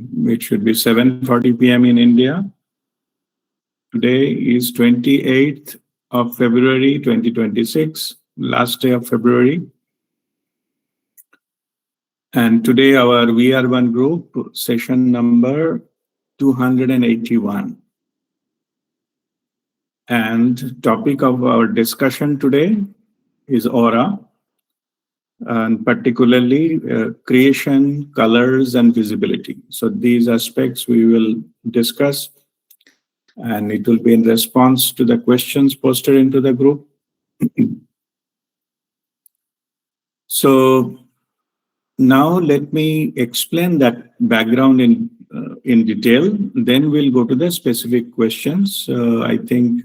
It should be 7:40 p.m. in India. Today is 28th of February 2026, last day of February. And today our WeAreOne group, session number 281. And topic of our discussion today is aura, and particularly creation, colors, and visibility. So these aspects we will discuss, and it will be in response to the questions posted into the group. So now let me explain that background in detail. Then we'll go to the specific questions. I think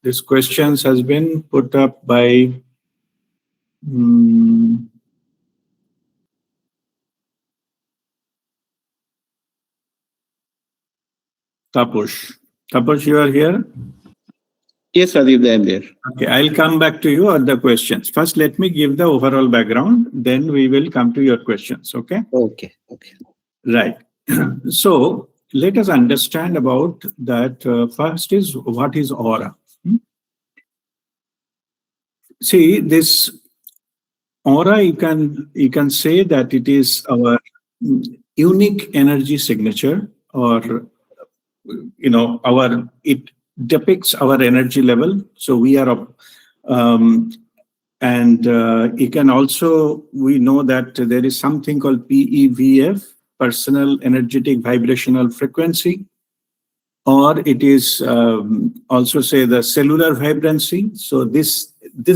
this questions has been put up by Tapush. Tapush, you are here? Yes, Adib, I am there. Okay, I'll come back to you on the questions. First, let me give the overall background, then we will come to your questions, okay? Okay. Right. So, let us understand about that. First is, what is aura? See, this aura, you can say that it is our unique energy signature, or it depicts our energy level. So we are and you can also, we know that there is something called PEVF, personal energetic vibrational frequency, or it is also say the cellular vibrancy. So this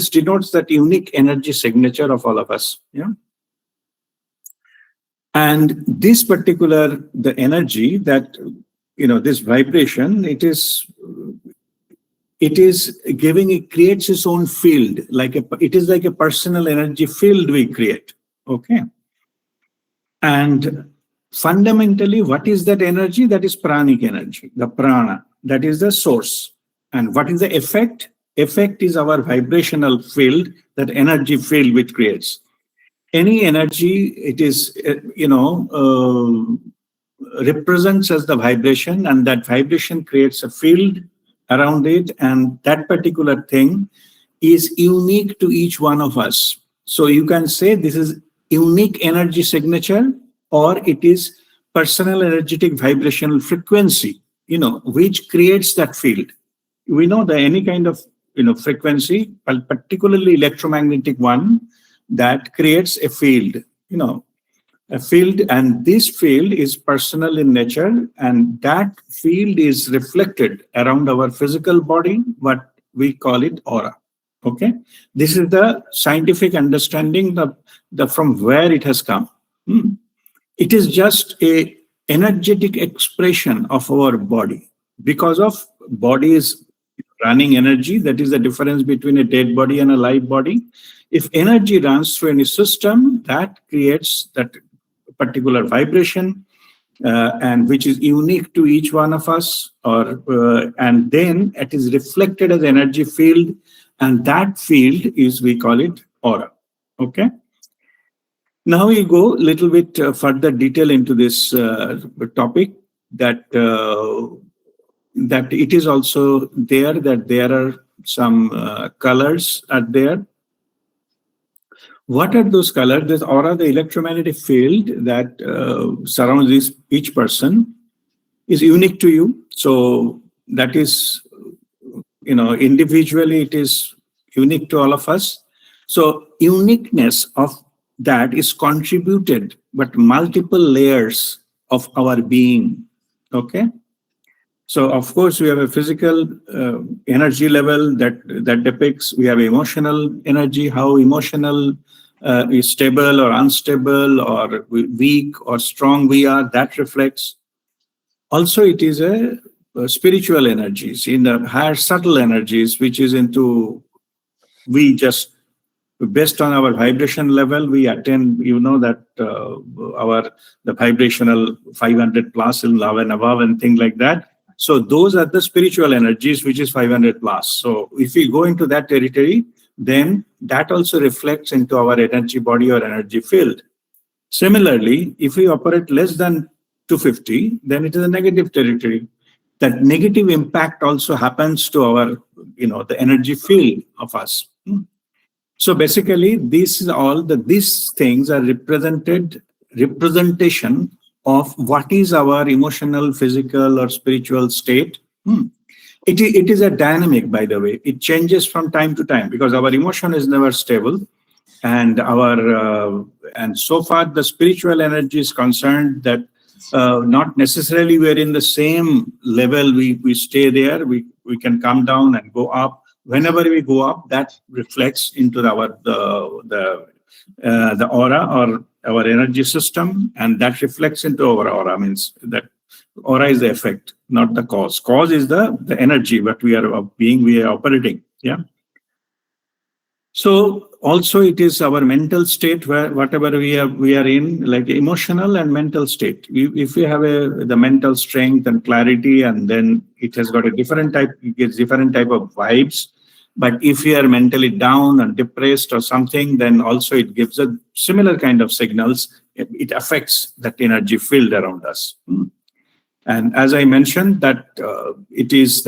denotes that unique energy signature of all of us. Yeah. And this particular, the energy that, this vibration, it is giving, it creates its own field, it is like a personal energy field we create. Okay. And fundamentally, what is that energy? That is pranic energy, the prana, that is the source. And what is the effect? Effect is our vibrational field, that energy field which creates. Any energy, it is, represents as the vibration, and that vibration creates a field around it, and that particular thing is unique to each one of us. So you can say this is unique energy signature, or it is personal energetic vibrational frequency, which creates that field. We know that any kind of, frequency, particularly electromagnetic one, that creates a field, and this field is personal in nature, and that field is reflected around our physical body, what we call it aura. Okay, this is the scientific understanding from where it has come. It is just a energetic expression of our body, because of body is running energy. That is the difference between a dead body and a live body. If energy runs through any system, that creates that particular vibration, and which is unique to each one of us, and then it is reflected as energy field, and that field is, we call it aura. Okay. Now we go a little bit further detail into this topic, that it is also there, that there are some colors are there. What are those colors? This aura, the electromagnetic field that surrounds each person, is unique to you. So that is, individually it is unique to all of us. So uniqueness of that is contributed, but multiple layers of our being. Okay. So of course we have a physical energy level that depicts. We have emotional energy, how emotional is stable or unstable, or weak or strong we are, that reflects. Also it is a spiritual energies, in the higher subtle energies, which is into, we just, based on our vibration level, we attend, that the vibrational 500 plus in love and above and things like that. So those are the spiritual energies, which is 500 plus. So if we go into that territory, then that also reflects into our energy body or energy field. Similarly, if we operate less than 250, then it is a negative territory. That negative impact also happens to our, the energy field of us. So basically, this is all these things are representation of what is our emotional, physical, or spiritual state. It is a dynamic, by the way. It changes from time to time because our emotion is never stable, and and so far the spiritual energy is concerned that not necessarily we're in the same level. We stay there. We can come down and go up. Whenever we go up, that reflects into the aura or our energy system, and that reflects into our aura. Means that aura is the effect, not the cause. Cause is the energy what we are operating. Yeah. So also it is our mental state where whatever we are in, like emotional and mental state. If we have the mental strength and clarity, and then it has got it gets different type of vibes. But if we are mentally down and depressed or something, then also it gives a similar kind of signals. It affects that energy field around us. And as I mentioned, that it is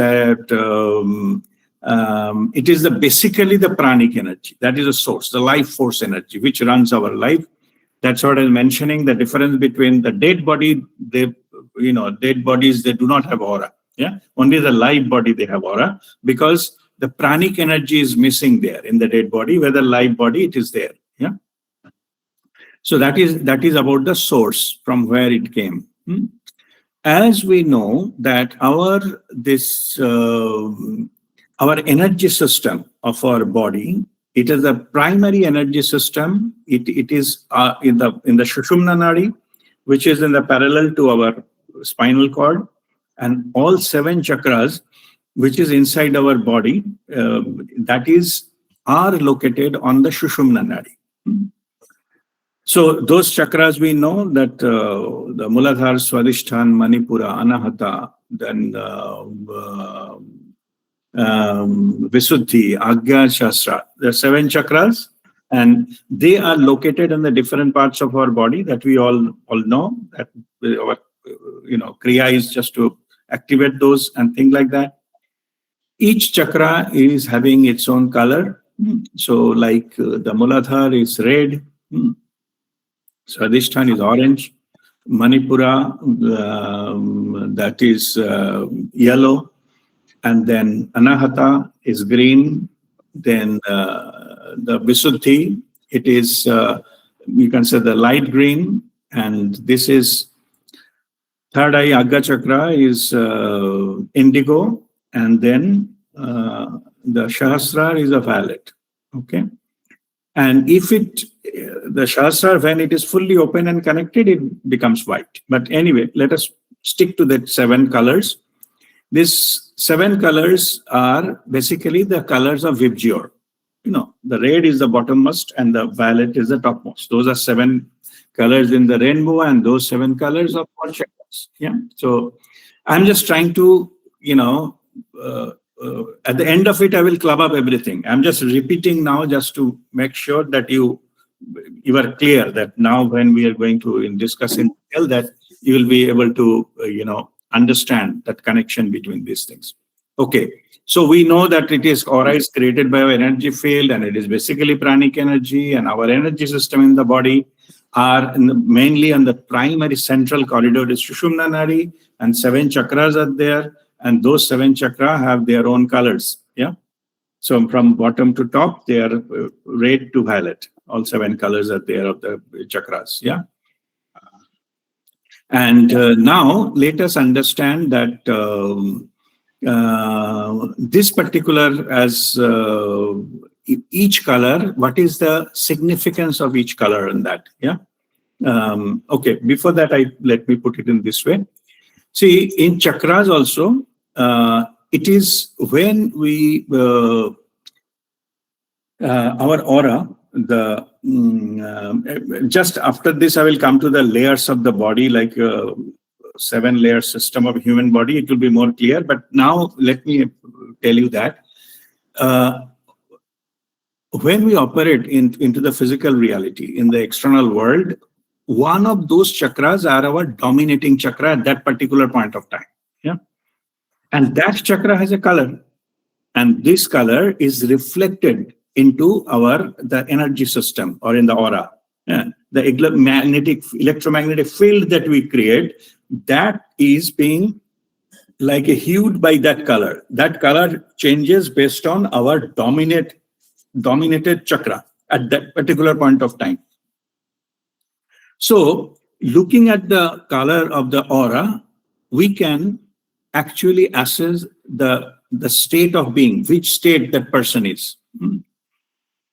basically the pranic energy. That is a source, the life force energy, which runs our life. That's what I was mentioning. The difference between the dead body, dead bodies, they do not have aura. Yeah, only the live body they have aura, because the pranic energy is missing there in the dead body. Where the live body, it is there. Yeah. So that is about the source from where it came. As we know that our energy system of our body, it is a primary energy system. It is in the Sushumna Nadi, which is in the parallel to our spinal cord, and all 7 chakras, which is inside our body, are located on the Sushumna Nadi. So those chakras we know that the Muladhara, Swadhisthana, Manipura, Anahata, then Visuddhi, Agya, Shastra. There are 7 chakras, and they are located in the different parts of our body that we all know. That our Kriya is just to activate those and things like that. Each chakra is having its own color. So like the Muladhara is red. Swadhisthana is orange, Manipura, that is yellow, and then Anahata is green, then the Visuddhi, it is, you can say the light green, and this is third eye Agga Chakra is indigo, and then the Sahasrara is a violet. Okay. And if the Shastra, when it is fully open and connected, it becomes white. But anyway, let us stick to the 7 colors. These 7 colors are basically the colors of Vibgyor. The red is the bottommost and the violet is the topmost. Those are 7 colors in the rainbow, and those 7 colors are 4 chakras. Yeah. So I'm just trying to, at the end of it, I will club up everything. I'm just repeating now just to make sure that you are clear that now when we are going to discuss in detail, that you will be able to, understand that connection between these things. Okay. So we know that aura is created by our energy field, and it is basically pranic energy, and our energy system in the body are mainly on the primary central corridor is Sushumna Nadi, and 7 chakras are there. And those 7 chakras have their own colors. Yeah. So from bottom to top, they are red to violet. All 7 colors are there of the chakras. Yeah. And now let us understand that this particular, as each color, what is the significance of each color in that? Yeah. Okay. Before that, let me put it in this way. See, in chakras also, it is when we our aura, just after this I will come to the layers of the body, like 7 layer system of human body. It will be more clear, but now let me tell you that when we operate into the physical reality in the external world, one of those chakras are our dominating chakra at that particular point of time. Yeah. And that chakra has a color. And this color is reflected into the energy system or in the aura. Yeah. The electromagnetic field that we create, that is being like hued by that color. That color changes based on our dominated chakra at that particular point of time. So looking at the color of the aura, we can actually assess the state of being, which state that person is.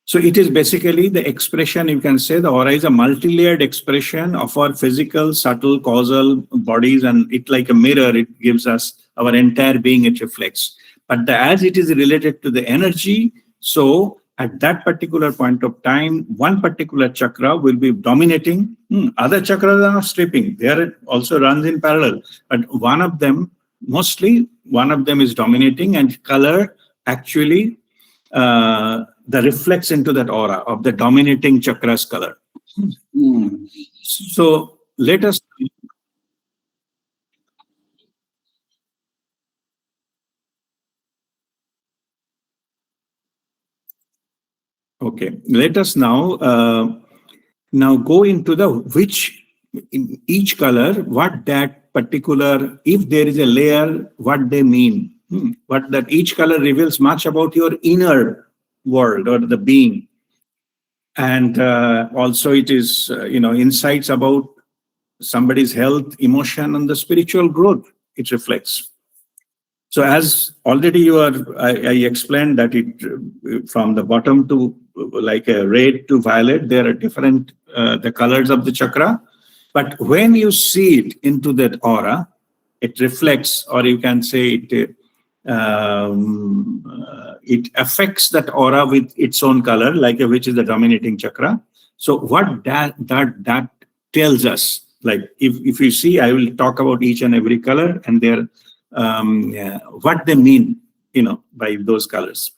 So it is basically the expression, you can say the aura is a multi-layered expression of our physical, subtle, causal bodies, and it like a mirror, it gives us our entire being, it reflects. But as it is related to the energy, so at that particular point of time, one particular chakra will be dominating. Other chakras are not stripping. There it also runs in parallel. But one of them, mostly, one of them is dominating, and color actually the reflects into that aura of the dominating chakra's color. So let us. Okay, let us now go into the which in each color, what that particular, if there is a layer, what they mean. What that each color reveals much about your inner world or the being. And also it is, insights about somebody's health, emotion, and the spiritual growth it reflects. So as already I explained that it from the bottom to like a red to violet, there are different the colors of the chakra. But when you see it into that aura, it reflects, or you can say it affects that aura with its own color, like which is the dominating chakra. So what that tells us, like if you see, I will talk about each and every color and their what they mean, by those colors.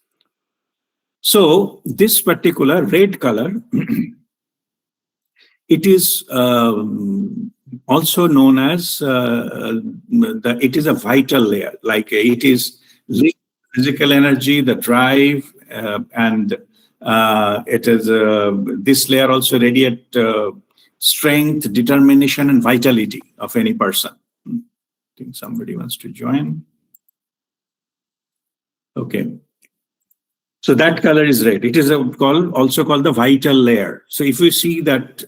So this particular red color, it is also known as it is a vital layer, like it is physical energy, the drive, and it is this layer also radiate strength, determination, and vitality of any person. I think somebody wants to join. Okay. So that color is red. It is also called the vital layer. So if we see that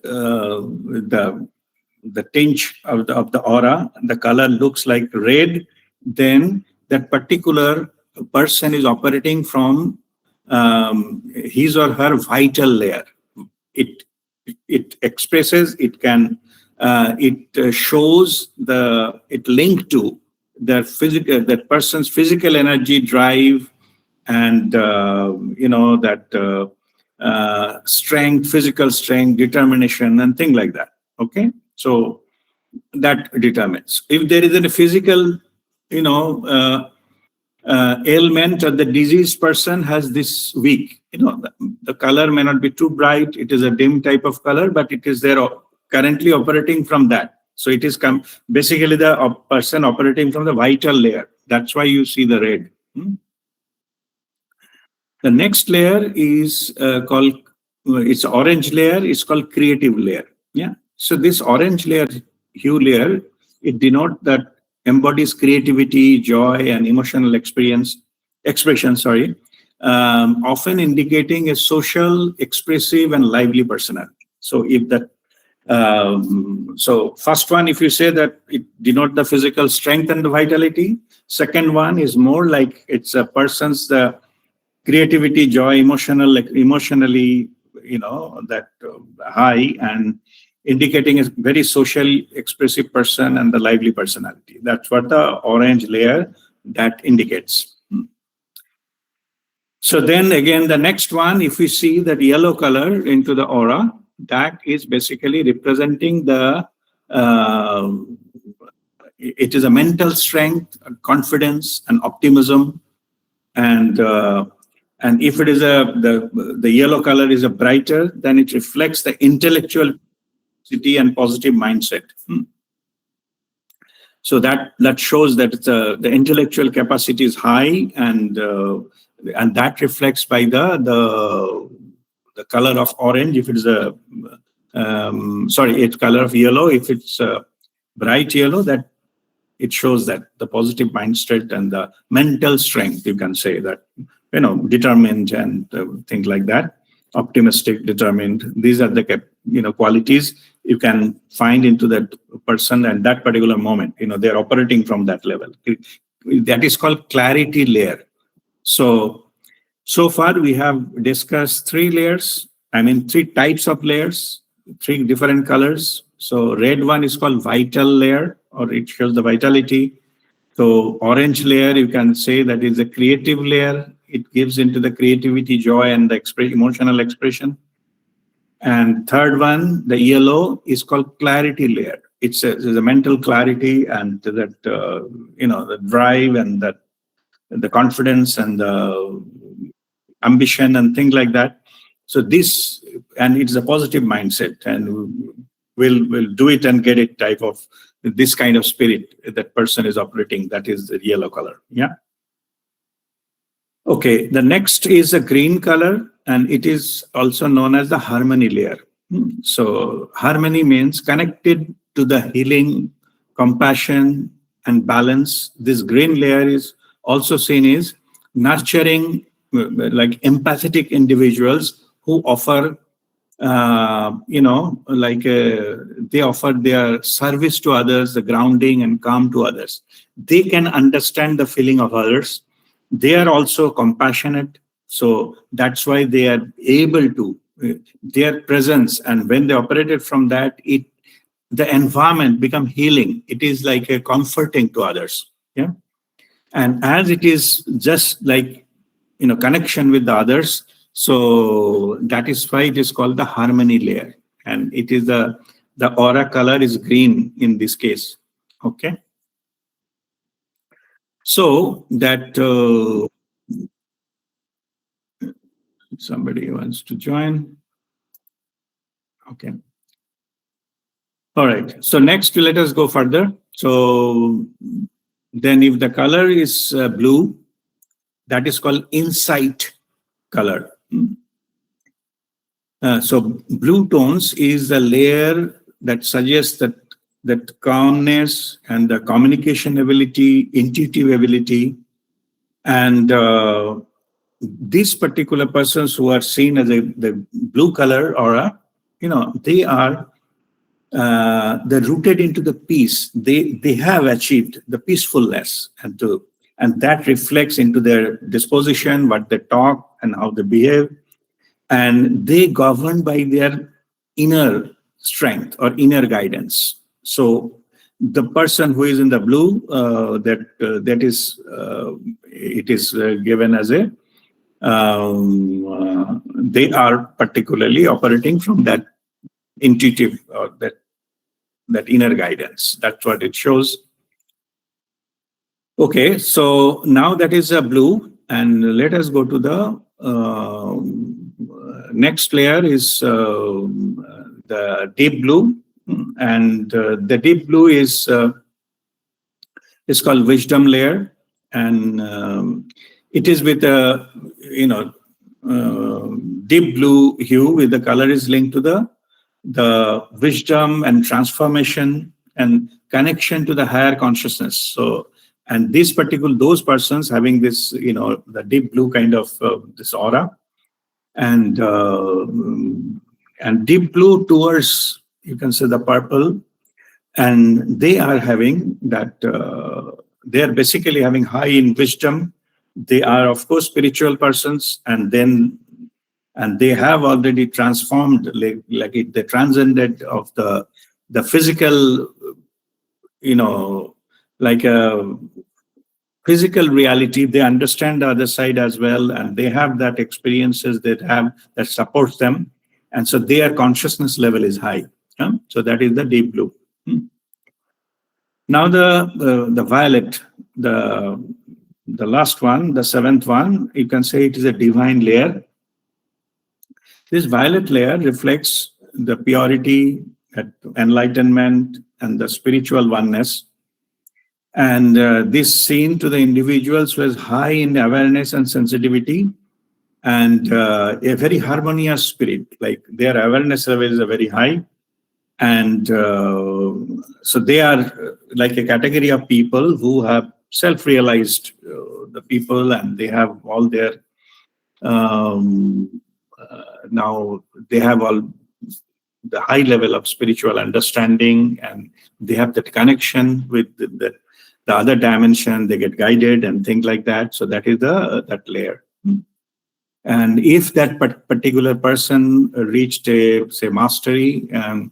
the tinge of the aura, the color looks like red, then that particular person is operating from his or her vital layer. It expresses, it can, it shows it linked to that person's physical energy, drive, and that strength, physical strength, determination, and things like that. Okay, so that determines if there is a physical, ailment, or the diseased person has this weak. The color may not be too bright. It is a dim type of color, but it is there currently operating from that. So it is basically the person operating from the vital layer. That's why you see the red. The next layer is called, it's orange layer, it's called creative layer. Yeah. So this orange layer, hue layer, it denotes that embodies creativity, joy, and emotional expression, often indicating a social, expressive, and lively personality. So if that, so first one, if you say that it denotes the physical strength and the vitality, second one is more like it's a person's the creativity, joy, emotionally, that high, and indicating a very social, expressive person and the lively personality. That's what the orange layer that indicates. So then again, the next one, if we see that yellow color into the aura, that is basically representing it is a mental strength, confidence, and optimism. And if it is the yellow color is a brighter, then it reflects the intellectual city and positive mindset. So that shows that the intellectual capacity is high, and that reflects by the color of orange. If it's it's color of yellow. If it's bright yellow, that it shows that the positive mindset and the mental strength, you can say that, determined and things like that, optimistic, determined. These are the qualities you can find into that person and that particular moment. They're operating from that level. That is called clarity layer. So far we have discussed three types of layers, three different colors. So red one is called vital layer, or it shows the vitality. So orange layer, you can say that is a creative layer. It gives into the creativity, joy, and the emotional expression. And third one, the yellow, is called clarity layer. It's a mental clarity, and that the drive and that the confidence and the ambition and things like that. So this, and it's a positive mindset, and we'll do it and get it type of this kind of spirit that person is operating. That is the yellow color. Yeah. Okay. The next is a green color, and it is also known as the harmony layer. So harmony means connected to the healing, compassion, and balance. This green layer is also seen as nurturing, like empathetic individuals who offer, they offer their service to others, the grounding and calm to others. They can understand the feeling of others. They are also compassionate. So that's why they are able to, their presence, and when they operated from that, the environment become healing. It is like a comforting to others. Yeah. And as it is just like, connection with the others, so that is why it is called the harmony layer. And it is the aura color is green in this case. Okay. So that somebody wants to join. Okay. All right. So next, let us go further. So then if the color is blue, that is called insight color. So blue tones is the layer that suggests that calmness and the communication ability, intuitive ability, and these particular persons who are seen as the blue color aura, they are they're rooted into the peace. They have achieved the peacefulness, and that reflects into their disposition, what they talk and how they behave, and they govern by their inner strength or inner guidance. So the person who is in the blue, that is it is given as a they are particularly operating from that intuitive or that inner guidance. That's what it shows. Okay, so now that is a blue, and let us go to the next layer is the deep blue, and the deep blue is called wisdom layer, and it is with a deep blue hue, with the color is linked to the wisdom and transformation and connection to the higher consciousness. So, and those persons having this, the deep blue kind of this aura, and deep blue towards, you can say, the purple, and they are having that. They are basically having high in wisdom. They are, of course, spiritual persons, and they have already transformed, like they transcended of the physical, like a physical reality. They understand the other side as well, and they have that experiences that supports them, and so their consciousness level is high. So that is the deep blue. Now the violet, the last one, the seventh one, you can say it is a divine layer. This violet layer reflects the purity, that enlightenment and the spiritual oneness. And this seen to the individuals was high in awareness and sensitivity, and a very harmonious spirit. Like their awareness level is very high, and so they are like a category of people who have self-realized the people, and they have all their now they have all the high level of spiritual understanding, and they have that connection with the other dimension. They get guided and things like that. So that is that layer. And if that particular person reached a, say, mastery and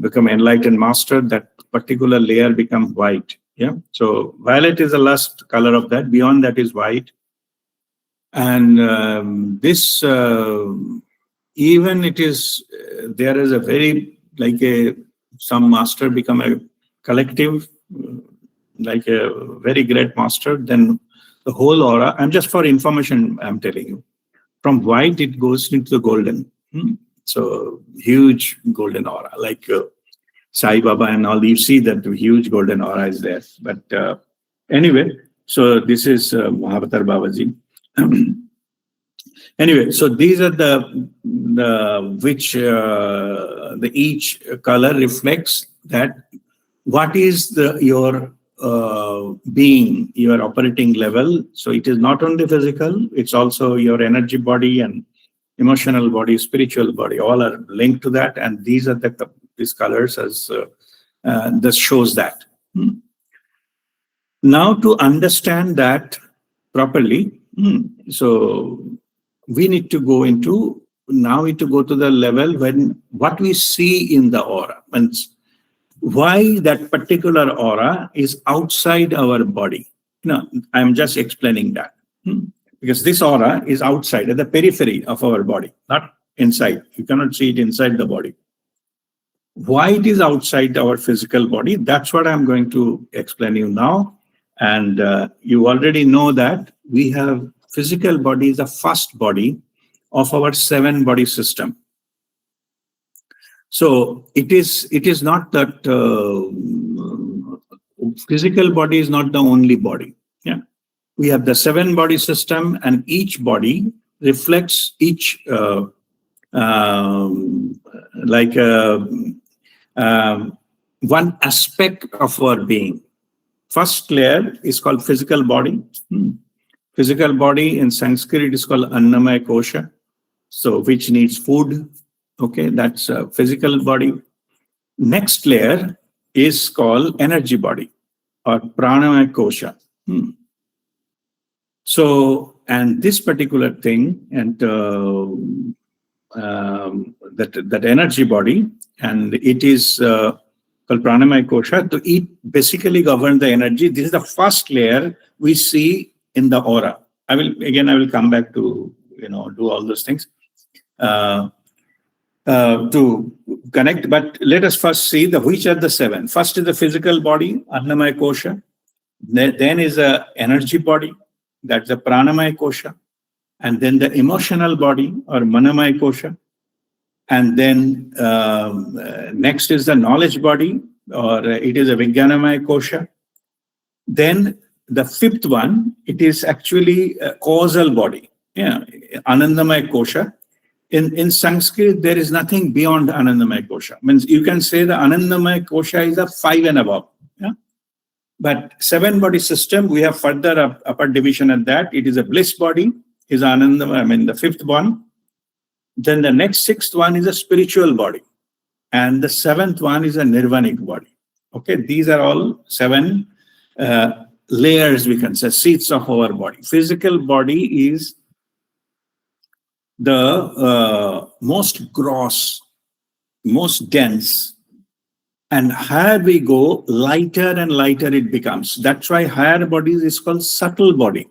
become enlightened master, that particular layer become white. Yeah. So violet is the last color of that. Beyond that is white. And this, even it is, there is a very, like some master become a collective, like a very great master, then the whole aura, I'm just for information, I'm telling you, from white, it goes into the golden. So huge golden aura, like Sai Baba and all, you see that huge golden aura is there. But anyway, so this is Mahavatar Babaji. Anyway, so these are the which the each color reflects that what is your being, your operating level. So it is not only physical, it's also your energy body and emotional body, spiritual body, all are linked to that. And these are these colors as this shows that. Now to understand that properly, so we need to go into, now we need to go to the level when what we see in the aura, means why that particular aura is outside our body. No, I'm just explaining that. Because this aura is outside, at the periphery of our body, not inside. You cannot see it inside the body. Why it is outside our physical body, that's what I'm going to explain you now. And you already know that we have physical body is the first body of our 7-body system. So it is not that physical body is not the only body. Yeah, we have the 7-body system, and each body reflects each one aspect of our being. First layer is called physical body. Physical body in Sanskrit is called Annamaya Kosha, so which needs food. Okay, that's a physical body. Next layer is called energy body or Pranamaya Kosha. So, and this particular thing, and that energy body, and it is called Pranamaya Kosha. So it basically governs the energy. This is the first layer we see in the aura. I will come back to do all those things to connect. But let us first see which are the 7. First is the physical body, Annamaya Kosha. Then is the energy body, that's the Pranamaya Kosha. And then the emotional body or Manamaya Kosha. And then next is the knowledge body, or it is a Vijnanamaya Kosha. Then the 5th one, it is actually a causal body, Anandamaya Kosha. In Sanskrit, there is nothing beyond Anandamaya Kosha. Means you can say the Anandamaya Kosha is a 5 and above. But 7-body system, we have further upper division at that. It is a bliss body, is Anandamaya, the 5th one. Then the next 6th one is a spiritual body. And the 7th one is a nirvanic body. Okay, these are all 7 layers, we can say, seats of our body. Physical body is the most gross, most dense. And higher we go, lighter and lighter it becomes. That's why higher body is called subtle body.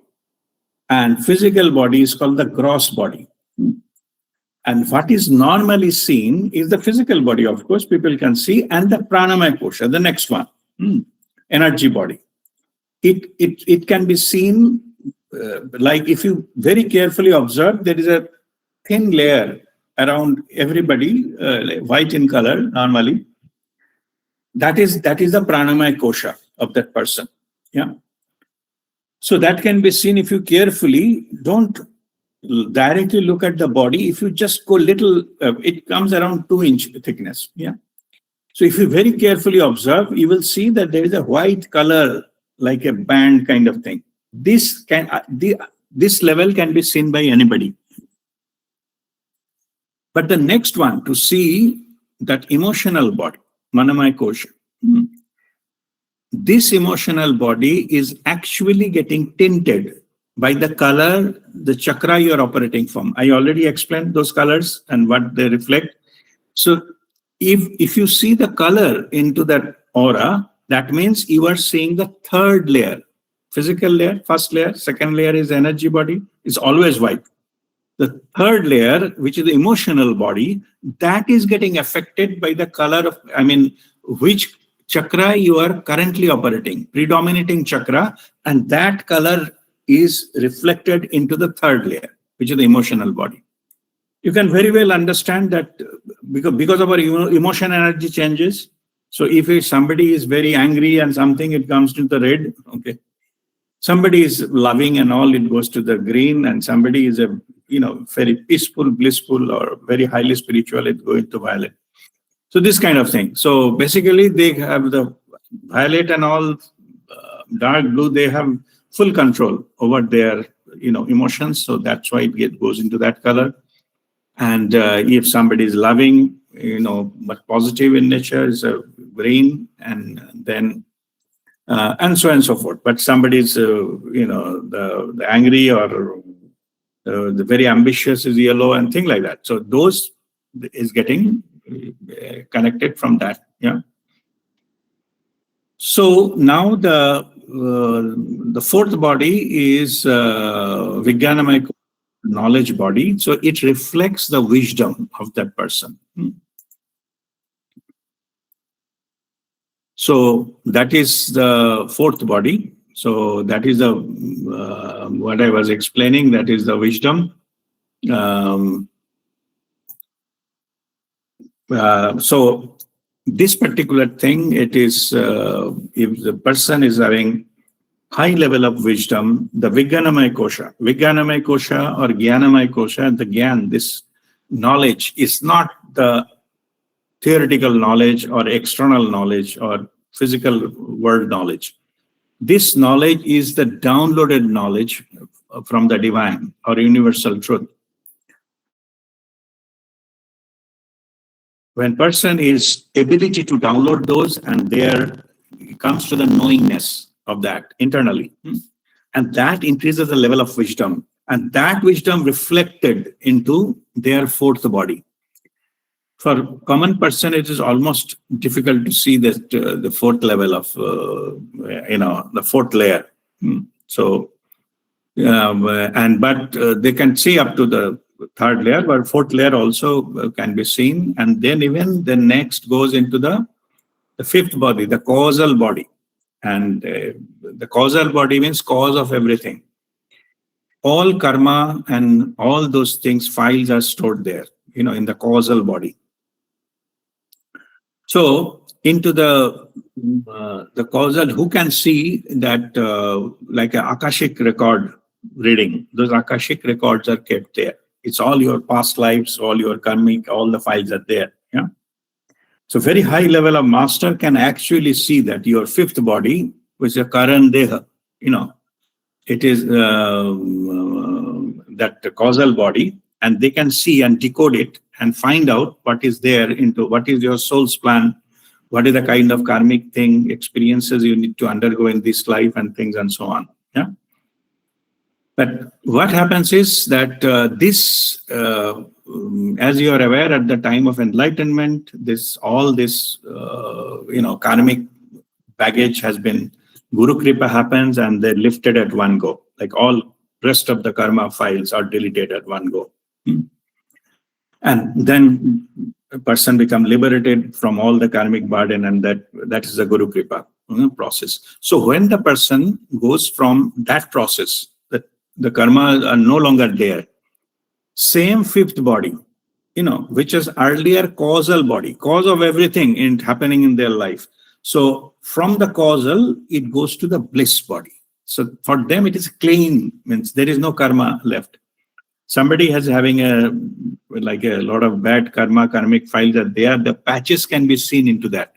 And physical body is called the gross body. And what is normally seen is the physical body, of course, people can see, and the Pranamaya Kosha, the next one, energy body. It can be seen, like if you very carefully observe, there is a thin layer around everybody, like white in color normally. That is the pranamaya kosha of that person. Yeah. So that can be seen if you carefully don't directly look at the body. If you just go little, it comes around 2-inch thickness. Yeah. So if you very carefully observe, you will see that there is a white color, like a band kind of thing. This level can be seen by anybody. But the next one, to see that emotional body, manamaya kosha, this emotional body is actually getting tinted by the color, the chakra you are operating from. I already explained those colors and what they reflect. So if you see the color into that aura, that means you are seeing the third layer. Physical layer, first layer, second layer is energy body, is always white. The third layer, which is the emotional body, that is getting affected by the color of, which chakra you are currently operating, predominating chakra, and that color is reflected into the third layer, which is the emotional body. You can very well understand that because of our emotion energy changes. So if somebody is very angry and something, it comes to the red, okay. Somebody is loving and all, it goes to the green, and somebody is very peaceful, blissful, or very highly spiritual, it goes to violet. So this kind of thing. So basically they have the violet and all, dark blue, they have full control over their emotions. So that's why it goes into that color. And if somebody is loving, but positive in nature, is a green, and then and so on and so forth. But somebody is, the angry or the very ambitious is yellow and things like that. So those is getting connected from that. Yeah. So now the fourth body is Vijnanamaya knowledge body. So it reflects the wisdom of that person. So that is the fourth body. So that is the what I was explaining. That is the wisdom. So this particular thing, it is if the person is having high level of wisdom, the Vijnanamaya kosha or Jnanamaya kosha, the Gyan, this knowledge is not the theoretical knowledge or external knowledge or physical world knowledge. This knowledge is the downloaded knowledge from the divine or universal truth. When person is ability to download those, and there comes to the knowingness of that internally, and that increases the level of wisdom, and that wisdom reflected into their fourth body. For common person, it is almost difficult to see that the fourth level of the fourth layer. So, but they can see up to the third layer, but fourth layer also can be seen, and then even the next goes into the fifth body, the causal body, and the causal body means cause of everything. All karma and all those things, files are stored there, in the causal body. So into the causal, who can see that like an Akashic record reading? Those Akashic records are kept there. It's all your past lives, all your karmic, all the files are there. Yeah. So very high level of master can actually see that your fifth body, which is a Karan Deha, it is that causal body, and they can see and decode it and find out what is there into what is your soul's plan, what is the kind of karmic thing, experiences you need to undergo in this life and things and so on. Yeah. But what happens is that this, as you are aware, at the time of enlightenment, all this karmic baggage has been, Guru Kripa happens and they're lifted at one go. Like all rest of the karma files are deleted at one go. And then a person becomes liberated from all the karmic burden, and that is the Guru Kripa process. So when the person goes from that process, that the karma are no longer there, same fifth body which is earlier causal body, cause of everything happening in their life. So from the causal, it goes to the bliss body. So for them, it is clean, means there is no karma left. Somebody has having a lot of bad karmic files are there. The patches can be seen into that.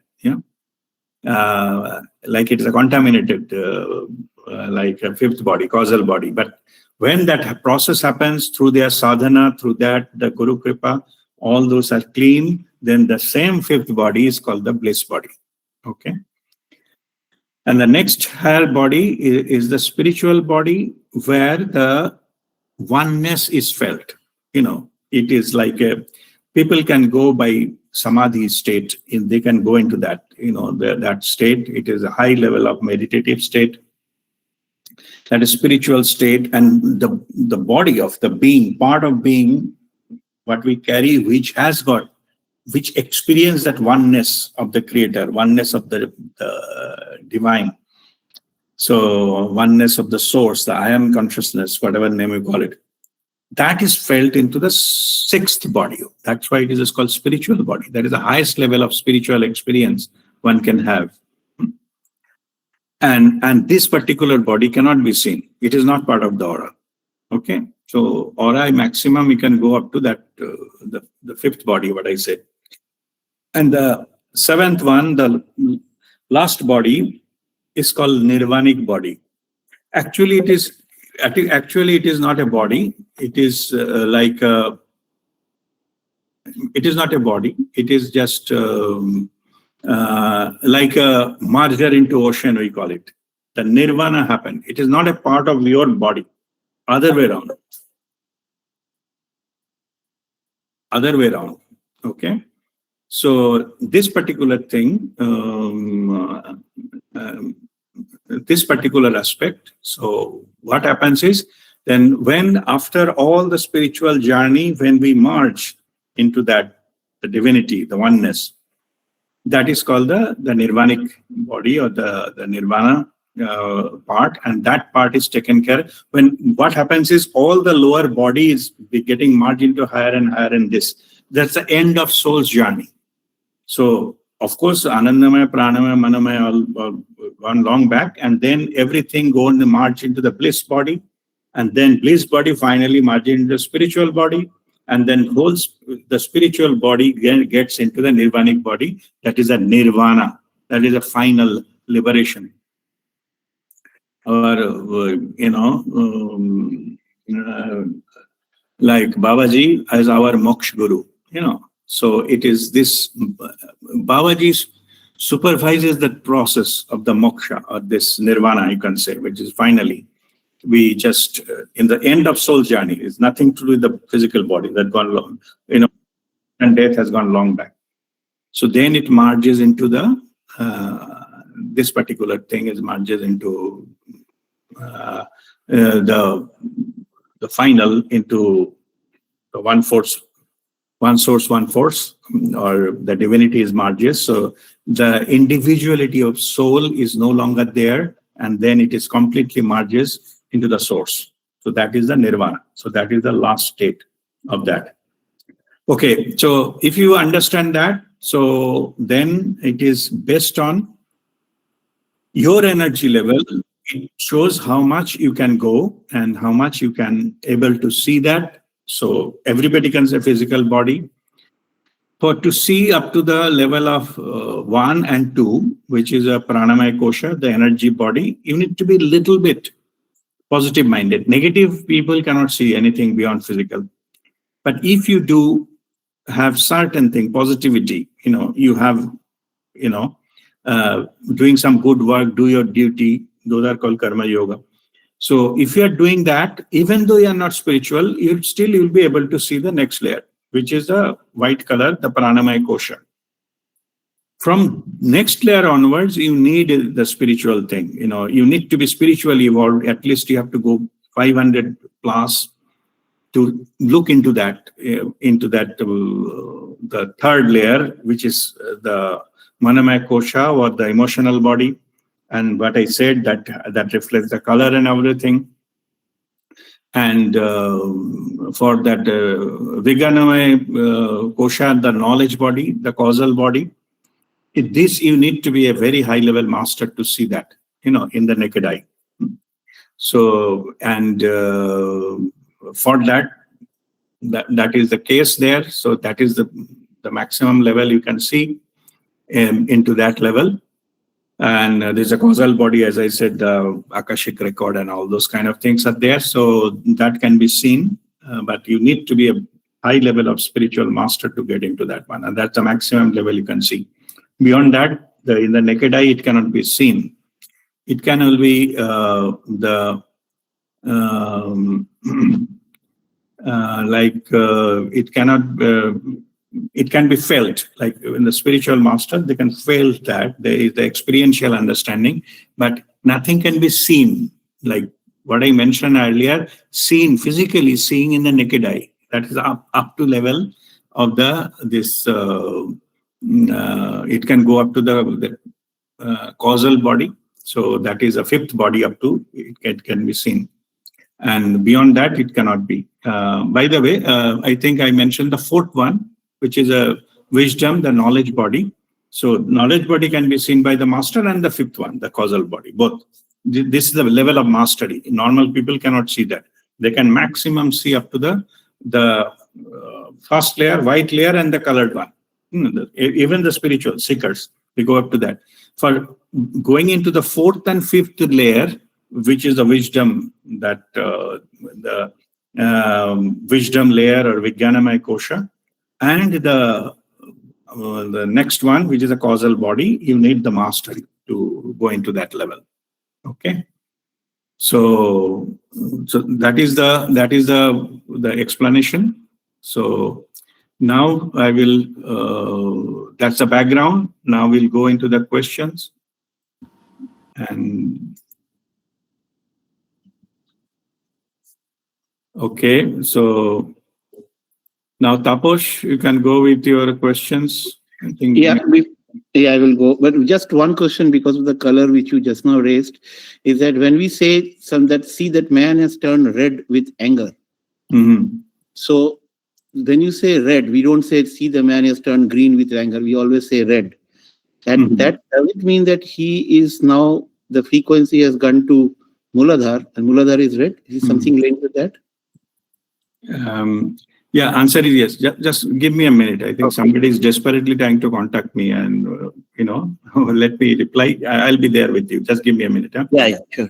Like it is a contaminated, like a fifth body, causal body. But when that process happens through their sadhana, through that, the Guru Kripa, all those are clean, then the same fifth body is called the bliss body. Okay. And the next higher body is the spiritual body, where the oneness is felt. It is like people can go by samadhi state, they can go into that, that state. It is a high level of meditative state, that is spiritual state, and the body of the being, part of being, what we carry, which experience that oneness of the creator, oneness of the divine. So oneness of the source, the I am consciousness, whatever name you call it, that is felt into the sixth body. That's why it is called spiritual body. That is the highest level of spiritual experience one can have. And this particular body cannot be seen. It is not part of the aura. Okay. So aura maximum, you can go up to that, the fifth body, what I said. And the seventh one, the last body, is called nirvanic body. Actually, it is not a body. It is it is not a body. It is just like a merger into ocean, we call it. The nirvana happened. It is not a part of your body. Other way around. Okay. So this particular thing, this particular aspect. So what happens is, then when after all the spiritual journey, when we merge into that, the divinity, the oneness, that is called the nirvanic body, or the nirvana part, and that part is taken care. When what happens is, all the lower body is getting merged into higher and higher, and that's the end of soul's journey. So of course, Anandamaya, Pranamaya, Manamaya all gone long back, and then everything goes and march into the bliss body, and then bliss body finally merges into the spiritual body, and then the spiritual body gets into the nirvanic body. That is a nirvana. That is a final liberation. Or like Babaji as our moksha guru. So it is this, Babaji supervises the process of the moksha, or this nirvana, you can say, which is finally, we just, in the end of soul journey, is nothing to do with the physical body that gone long, and death has gone long back. So then it merges into the, this particular thing is merges into the final, into the one source, one force, or the divinity is merges. So the individuality of soul is no longer there, and then it is completely merges into the source. So that is the nirvana. So that is the last state of that. Okay, so if you understand that, so then it is based on your energy level. It shows how much you can go and how much you can able to see that. So everybody can say physical body. For to see up to the level of 1 and 2, which is a pranamaya kosha, the energy body, you need to be little bit positive minded. Negative people cannot see anything beyond physical. But if you do have certain thing, positivity, you have, doing some good work, do your duty, those are called karma yoga. So if you are doing that, even though you are not spiritual, you'll be able to see the next layer, which is the white color, the pranamaya kosha. From next layer onwards, you need the spiritual thing. You need to be spiritually evolved. At least you have to go 500 plus to look into that, the third layer, which is the manamaya kosha, or the emotional body. And what I said, that reflects the color and everything. And for that Viganamaya Kosha, the knowledge body, the causal body, this you need to be a very high level master to see that, in the naked eye. So, and for that is the case there. So that is the maximum level you can see into that level. And there's a causal body, as I said, the Akashic record and all those kind of things are there. So that can be seen, but you need to be a high level of spiritual master to get into that one. And that's the maximum level you can see. Beyond that, in the naked eye, it cannot be seen. It can only be it cannot, it can be felt. Like in the spiritual master, they can feel that there is the experiential understanding, but nothing can be seen. Like what I mentioned earlier, physically seeing in the naked eye. That is up to level of this. It can go up to the causal body. So that is a fifth body up to it can be seen. And beyond that, it cannot be. By the way, I think I mentioned the fourth one, which is a wisdom, the knowledge body. So knowledge body can be seen by the master, and the fifth one, the causal body, both. This is the level of mastery. Normal people cannot see that. They can maximum see up to the first layer, white layer, and the colored one. Even the spiritual seekers, they go up to that. For going into the fourth and fifth layer, which is the wisdom, that the wisdom layer or Vijnanamaya Kosha, and the next one, which is a causal body, you need the mastery to go into that level. Okay, so that is the explanation. So now I will. That's the background. Now we'll go into the questions. And okay, so now Taposh, you can go with your questions. I think. I will go. But just one question, because of the color which you just now raised, is that when we say that man has turned red with anger. Mm-hmm. So when you say red, we don't say see the man has turned green with anger. We always say red. And that does it mean that he is now, the frequency has gone to Muladhar, and Muladhar is red? Is something linked with that? Yeah, answer is yes. Just give me a minute. I think somebody is desperately trying to contact me, and let me reply. I'll be there with you. Just give me a minute. Huh? Yeah, sure.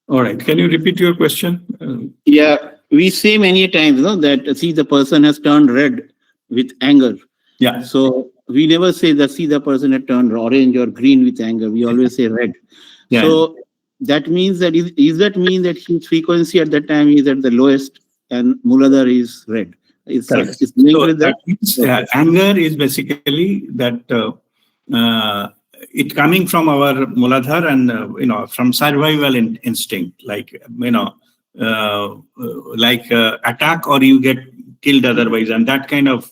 All right. Can you repeat your question? Yeah, we say many times, that see the person has turned red with anger. Yeah. So we never say that see the person had turned orange or green with anger. We always say red. Yeah. So that means that is that mean that his frequency at that time is at the lowest and Muladhar is red? It's linked with that. Means, anger is basically that it coming from our Muladhar and from survival instinct, like attack or you get killed otherwise, and that kind of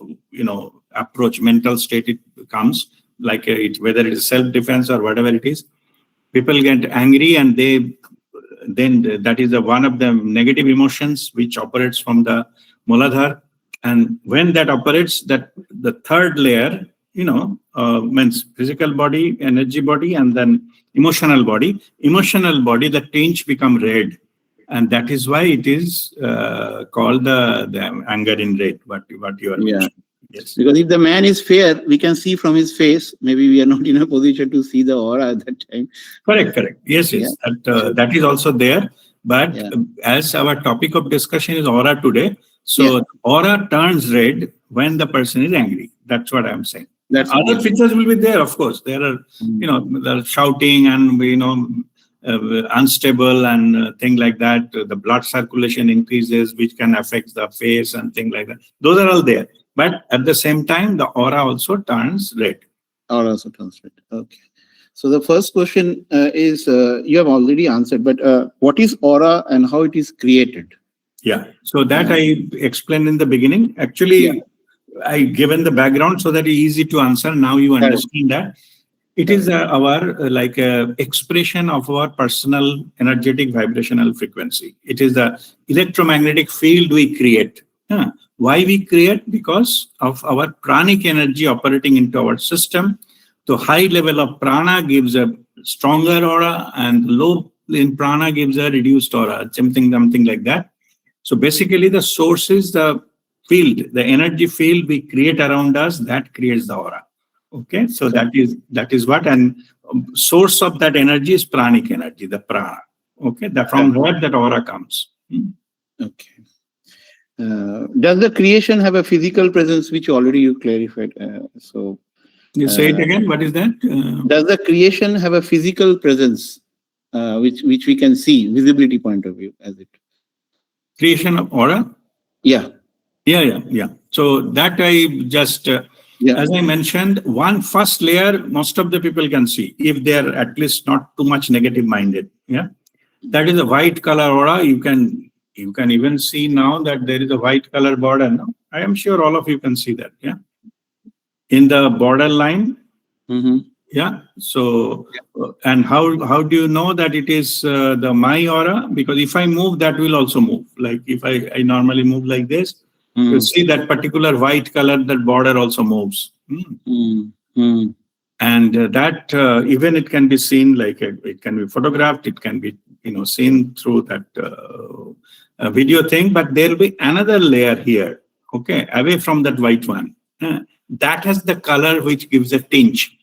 approach, mental state, it comes like whether it is self-defense or whatever it is. People get angry, and then that is one of the negative emotions which operates from the Muladhar. And when that operates, that the third layer, means physical body, energy body, and then emotional body. Emotional body, the tinge become red, and that is why it is called the anger in red. What you are mentioning. Yes. Because if the man is fair, we can see from his face. Maybe we are not in a position to see the aura at that time. Correct. Yes. Yeah. That is also there. But Yeah. as our topic of discussion is aura today, so Yeah. aura turns red when the person is angry. That's what I'm saying. That's Other yeah. features will be there, of course. There are, they're shouting and, unstable and thing like that. The blood circulation increases, which can affect the face and thing like that. Those are all there. But at the same time, the aura also turns red. Or also translate. Okay. So the first question is you have already answered, but what is aura and how it is created? Yeah. So that I explained in the beginning. Actually, Yeah. I given the background so that it's easy to answer. Now you Correct. understand that. It is our expression of our personal energetic vibrational frequency. It is the electromagnetic field we create. Why we create? Because of our pranic energy operating into our system. The high level of prana gives a stronger aura, and low in prana gives a reduced aura, something like that. So basically, the source is the field, the energy field we create around us that creates the aura. Okay, so that is what, and source of that energy is pranic energy, the prana. Okay, from where that aura comes. Okay. Does the creation have a physical presence, which already you clarified? You say it again. What is that? Does the creation have a physical presence, which we can see, visibility point of view, as it? Creation of aura? Yeah. Yeah. So that I just, as I mentioned, one first layer, most of the people can see, if they are at least not too much negative minded. Yeah. That is a white color aura. You can even see now that there is a white color border now. I am sure all of you can see that. Yeah. In the border line. Mm-hmm. Yeah. So, and how do you know that it is the my aura? Because if I move, that will also move. Like if I normally move like this, you see that particular white color, that border also moves. And that even it can be seen, like it can be photographed, it can be seen through that video thing. But there will be another layer here, okay, away from that white one. That has the color which gives a tinge.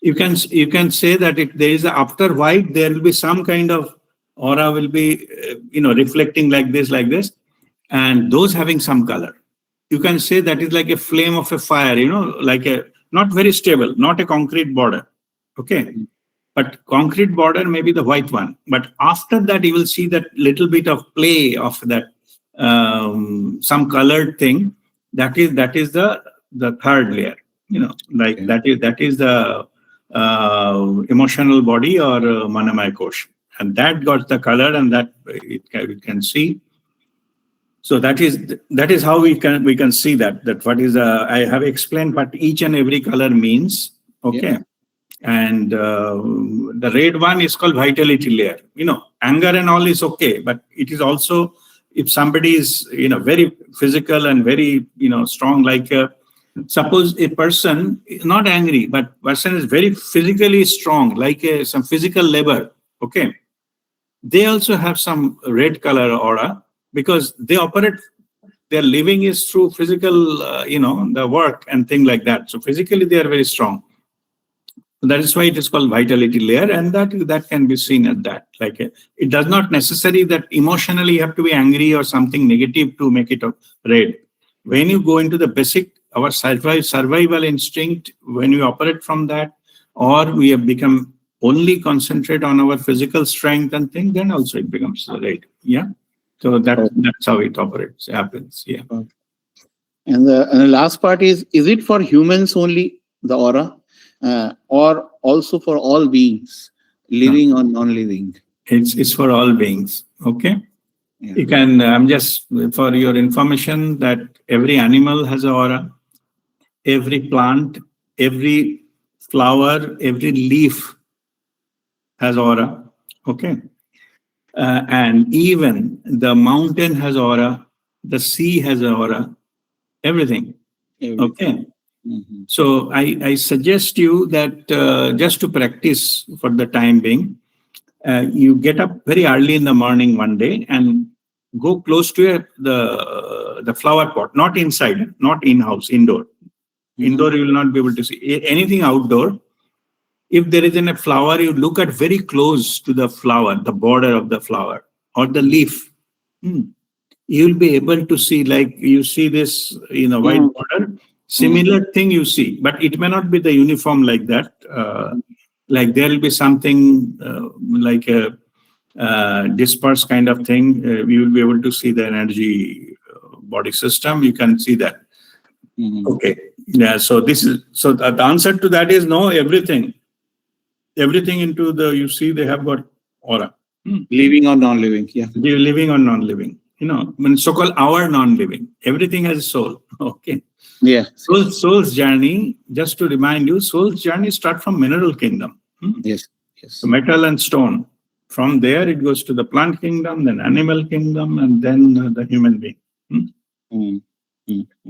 You can say that if there is after white, there will be some kind of aura will be reflecting like this, and those having some color. You can say that is like a flame of a fire, like a not very stable, not a concrete border. Okay. But concrete border may be the white one. But after that, you will see that little bit of play of that some colored thing. That is the third layer. That is the emotional body or manamaya kosh, and that got the color, and that we can see. So that is how we can see that what is I have explained what each and every color means. Okay. Yeah. And the red one is called vitality layer. Anger and all is okay, but it is also, if somebody is very physical and very strong, like suppose a person is not angry, but person is very physically strong, like some physical labor. Okay, they also have some red color aura, because they operate, their living is through physical, the work and thing like that. So physically they are very strong. That is why it is called vitality layer, and that can be seen at that. Like it does not necessarily that emotionally you have to be angry or something negative to make it red. When you go into the basic, our survival instinct, when we operate from that, or we have become only concentrate on our physical strength and thing, then also it becomes red. Yeah. So that's how it operates, happens. Yeah. And the last part is it for humans only, the aura, or also for all beings, living or non-living? It's for all beings. Okay. Yeah. You can, I'm just for your information, that every animal has an aura, every plant, every flower, every leaf has aura. Okay. And even the mountain has aura, the sea has aura, everything. Okay. Mm-hmm. So I suggest you that just to practice for the time being, you get up very early in the morning one day and go close to the flower pot, not inside, not in-house, indoor. Mm-hmm. Indoor, you will not be able to see anything outdoor. If there is in a flower, you look at very close to the flower, the border of the flower or the leaf. Hmm. You will be able to see, like you see this, white Mm. border, similar thing you see, but it may not be the uniform like that. Like there will be something like a dispersed kind of thing. We will be able to see the energy body system. You can see that. Mhm. Okay. Yeah. So the answer to that is no. Everything into the you see they have got aura. Living or non-living, yeah. They're living or non-living. When so-called our non-living, everything has soul. Okay. Yeah. Soul's journey, just to remind you, soul's journey start from mineral kingdom. Yes. So metal and stone. From there, it goes to the plant kingdom, then animal kingdom, and then the human being. Mm. Mm.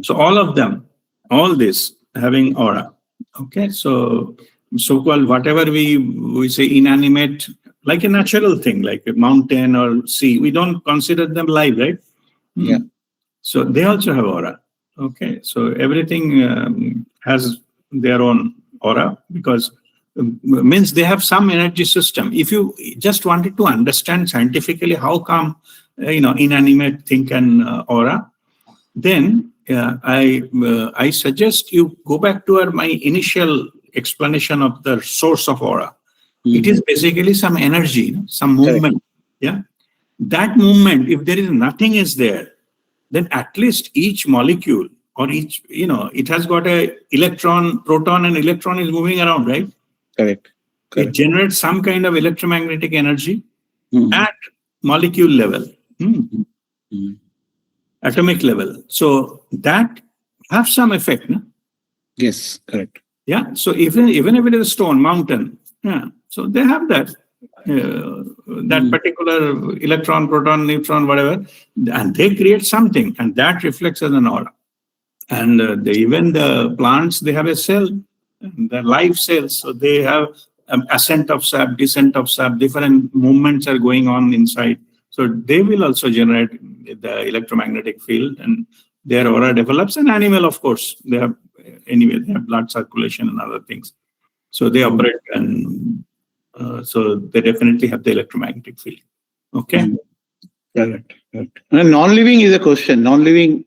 So all of them, all this having aura. Okay. So-called whatever we say inanimate, like a natural thing, like a mountain or sea, we don't consider them live, right? Yeah. So they also have aura. Okay. So everything has their own aura because means they have some energy system. If you just wanted to understand scientifically how come inanimate thing can aura, then I suggest you go back to my initial explanation of the source of aura. It is basically some energy, some movement. Yeah, that movement. If there is nothing is there, then at least each molecule or each it has got a electron, proton, and electron is moving around, right? Correct. It generates some kind of electromagnetic energy Mhm. at molecule level. Atomic level. So that have some effect. No? Yes, correct. Yeah. So even if it is a stone, mountain, yeah. So they have that particular electron, proton, neutron, whatever, and they create something, and that reflects as an aura. And even the plants, they have a cell, the live cells. So they have ascent of sap, descent of sap, different movements are going on inside. So they will also generate the electromagnetic field, and their aura develops. And animal, of course, they have blood circulation and other things. So they operate, and so they definitely have the electromagnetic field. Okay. Correct. And non-living is a question. Non-living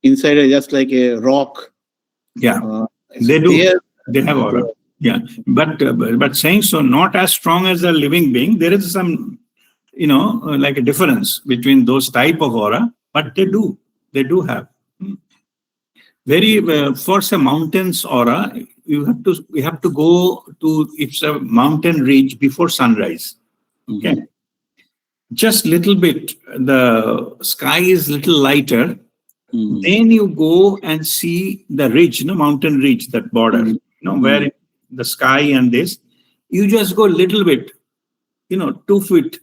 inside is just like a rock. Yeah, they do. They have aura. Yeah, but saying so, not as strong as a living being. There is some, like a difference between those type of aura, but they do have. Very for a mountain's aura, we have to go to it's a mountain ridge before sunrise. Okay, just little bit. The sky is little lighter. Then you go and see the ridge, mountain ridge, that border, where the sky and this. You just go little bit, 2 feet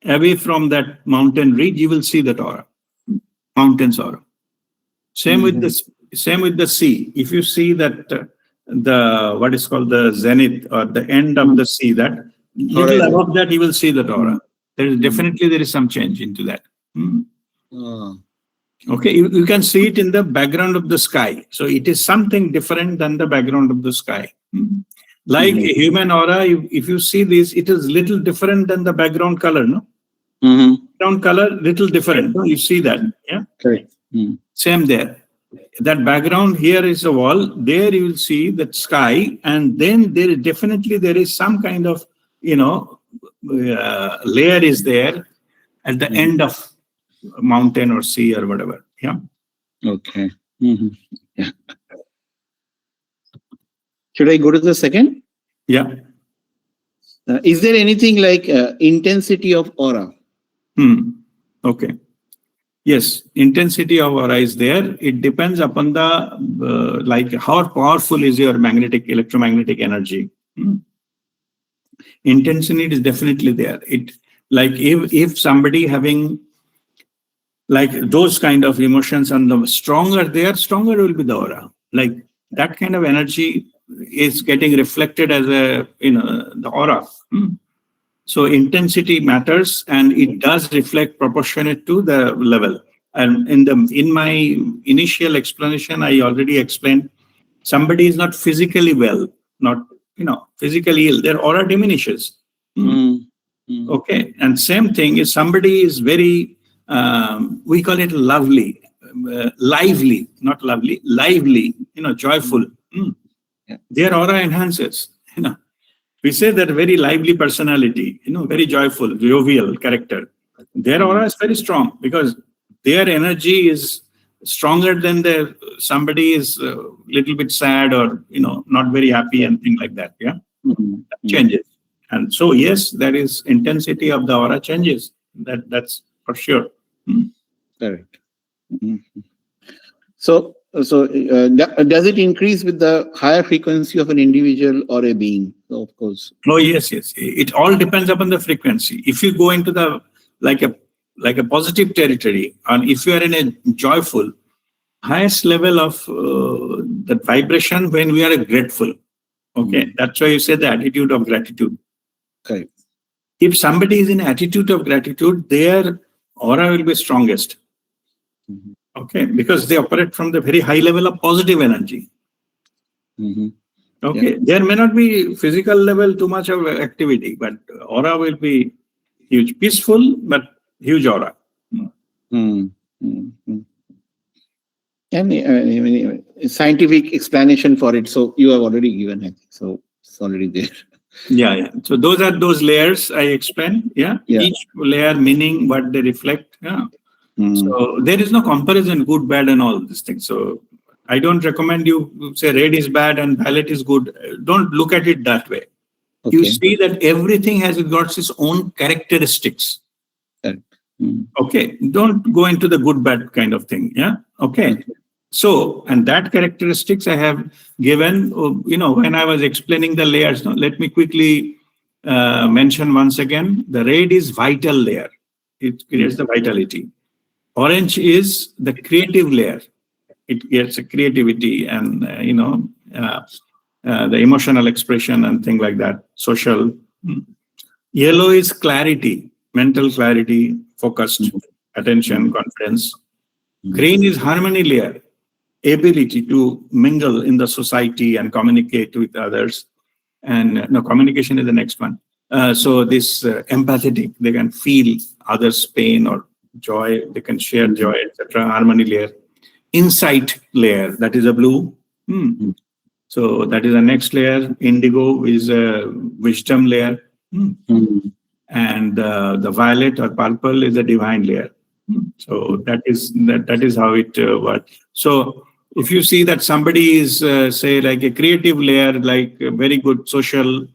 away from that mountain ridge, you will see that aura, mountain's aura. Same with the sea. If you see that the what is called the zenith or the end of the sea, that little above that, you will see that aura. There is some change into that. Okay, you can see it in the background of the sky. So it is something different than the background of the sky. Like a human aura, if you see this, it is little different than the background color, no? Background color, little different. No? You see that, yeah? Correct. Same there. That background here is a wall. There you will see that sky, and then there is some kind of, layer is there at the end of mountain or sea or whatever. Yeah. Okay. Yeah. Should I go to the second? Yeah. Is there anything like intensity of aura? Okay. Yes, intensity of aura is there. It depends upon the like how powerful is your electromagnetic energy. Intensity is definitely there. It like if somebody having like those kind of emotions and the stronger will be the aura. Like that kind of energy is getting reflected as the aura. So intensity matters, and it does reflect proportionate to the level. And in my initial explanation, I already explained somebody is not physically well, not physically ill, their aura diminishes. Okay, and same thing is somebody is very, we call it lovely, lively, not lovely, lively, joyful. Yeah. Their aura enhances. We say that very lively personality, very joyful, jovial character. Their aura is very strong because their energy is stronger than somebody is a little bit sad or not very happy and things like that. Yeah, that changes. And so yes, there is intensity of the aura changes. That's for sure. Correct. So does it increase with the higher frequency of an individual or a being? So of course. Oh yes. It all depends upon the frequency. If you go into the like a positive territory, and if you are in a joyful, highest level of the vibration when we are grateful. Okay, that's why you say the attitude of gratitude. Correct. If somebody is in attitude of gratitude, their aura will be strongest. Okay, because they operate from the very high level of positive energy. Okay, there may not be physical level too much of activity, but aura will be huge, peaceful but huge aura. And scientific explanation for it. So you have already given it. So it's already there. Yeah. So those are those layers I explained. Yeah. Each layer meaning what they reflect. Yeah. So there is no comparison, good, bad, and all these things. So I don't recommend you say red is bad and violet is good. Don't look at it that way. Okay. You see that everything has got its own characteristics. Okay. Don't go into the good, bad kind of thing. Yeah. Okay. So, and that characteristics I have given, when I was explaining the layers. Now, let me quickly mention once again, the red is vital layer. It creates the vitality. Orange is the creative layer. It gets a creativity and, the emotional expression and things like that, social. Yellow is clarity, mental clarity, focused attention, confidence. Green is harmony layer, ability to mingle in the society and communicate with others. And communication is the next one. So this empathetic, they can feel others' pain or joy, they can share joy, etc. Harmony layer. Insight layer, that is a blue. So that is the next layer. Indigo is a wisdom layer. And the violet or purple is a divine layer. So that is how it works. So if you see that somebody is say like a creative layer, like a very good social,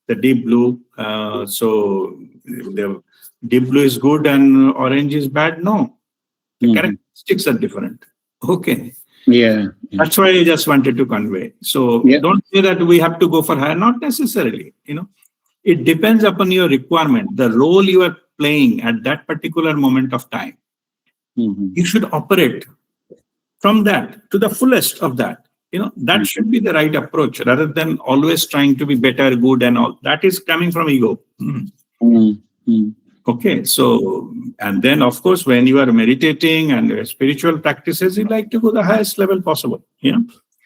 the deep blue. So the deep blue is good and orange is bad. No, the characteristics are different. Okay. Yeah. That's why I just wanted to convey. So don't say that we have to go for higher. Not necessarily. It depends upon your requirement, the role you are playing at that particular moment of time. You should operate from that to the fullest of that. That should be the right approach rather than always trying to be better, good, and all. That is coming from ego. Okay, so, and then of course, when you are meditating and spiritual practices, you like to go the highest level possible.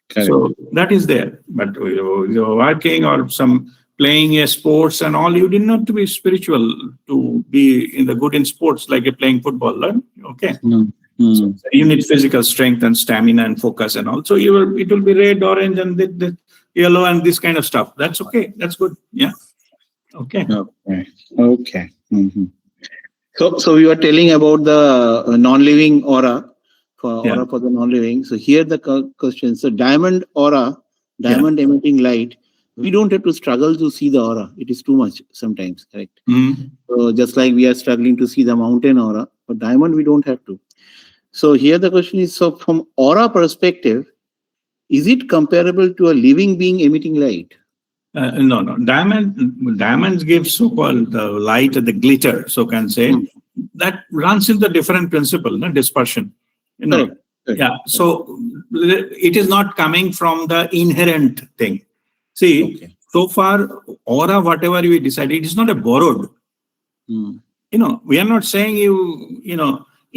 So that is there. But you're working or some playing a sports and all, you did not to be spiritual to be in the good in sports like playing football. Okay. So you need physical strength and stamina and focus and all. So it will be red, orange, and the yellow and this kind of stuff. That's okay. That's good. Yeah. Okay. Okay. So we were telling about the non-living aura for the non-living. So here the question. So diamond aura, emitting light. We don't have to struggle to see the aura. It is too much sometimes, correct? So just like we are struggling to see the mountain aura, but diamond we don't have to. So here the question is, so from aura perspective, is it comparable to a living being emitting light? No. Diamonds give so-called the light, the glitter, so can say, that runs in the different principle, dispersion. Correct. Yeah. So it is not coming from the inherent thing. See, so far, aura, whatever we decide, it is not a borrowed. We are not saying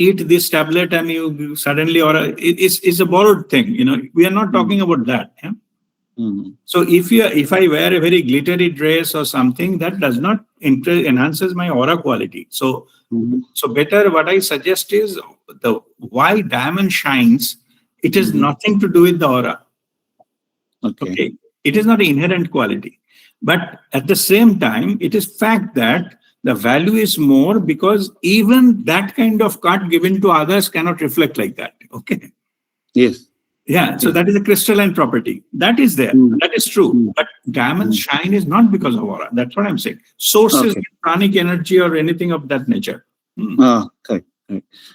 eat this tablet and you suddenly, or it's a borrowed thing. We are not talking about that. Yeah? So if I wear a very glittery dress or something, that does not enhances my aura quality. So better what I suggest is the why diamond shines. It has nothing to do with the aura. Okay, it is not inherent quality, but at the same time, it is fact that the value is more because even that kind of cut given to others cannot reflect like that. Okay. Yes. Yeah, so that is a crystalline property. That is there. That is true. But diamond shine is not because of aura. That's what I'm saying. Sources, pranic energy or anything of that nature. Correct.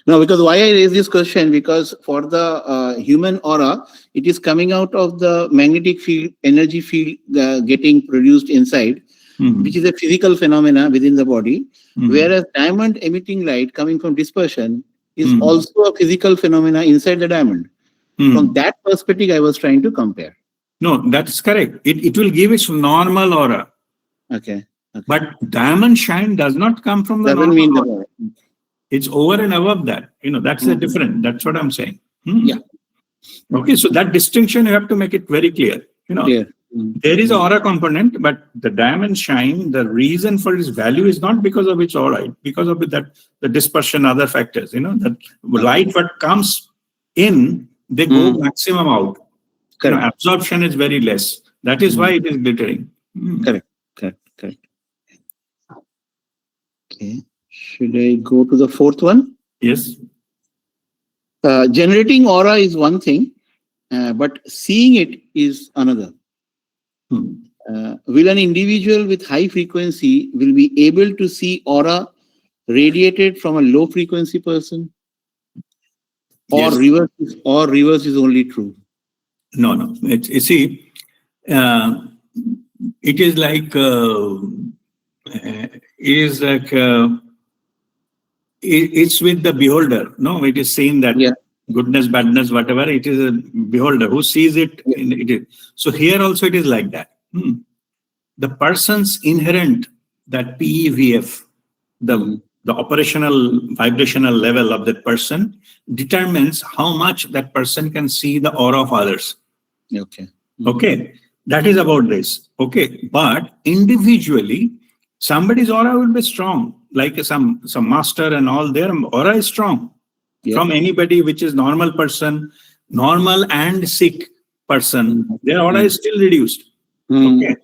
No, because why I raise this question, because for the human aura, it is coming out of the magnetic field, energy field getting produced inside, which is a physical phenomena within the body, whereas diamond emitting light coming from dispersion is also a physical phenomena inside the diamond. From that perspective, I was trying to compare. No, that's correct. It will give its normal aura. Okay. But diamond shine does not come from the Doesn't normal mean aura. It's over and above that. That's the difference. That's what I'm saying. Yeah. Okay, so that distinction, you have to make it very clear. There is an aura component, but the diamond shine, the reason for its value is not because of its aura, because of the dispersion, other factors. That light what comes in, they go maximum out. Absorption is very less. That is why it is glittering. Correct. Okay. Should I go to the fourth one? Yes. Generating aura is one thing, but seeing it is another. Will an individual with high frequency will be able to see aura radiated from a low frequency person? Or reverse is only true? No. You see, it is like it's with the beholder. No, it is seen that goodness, badness, whatever. It is a beholder who sees it. It is. So here also it is like that. The person's inherent, that PEVF, the operational vibrational level of that person determines how much that person can see the aura of others. Okay. That is about this. Okay. But individually, somebody's aura will be strong. Like some master and all, their aura is strong. From anybody which is normal person, normal and sick person, their aura is still reduced. Okay.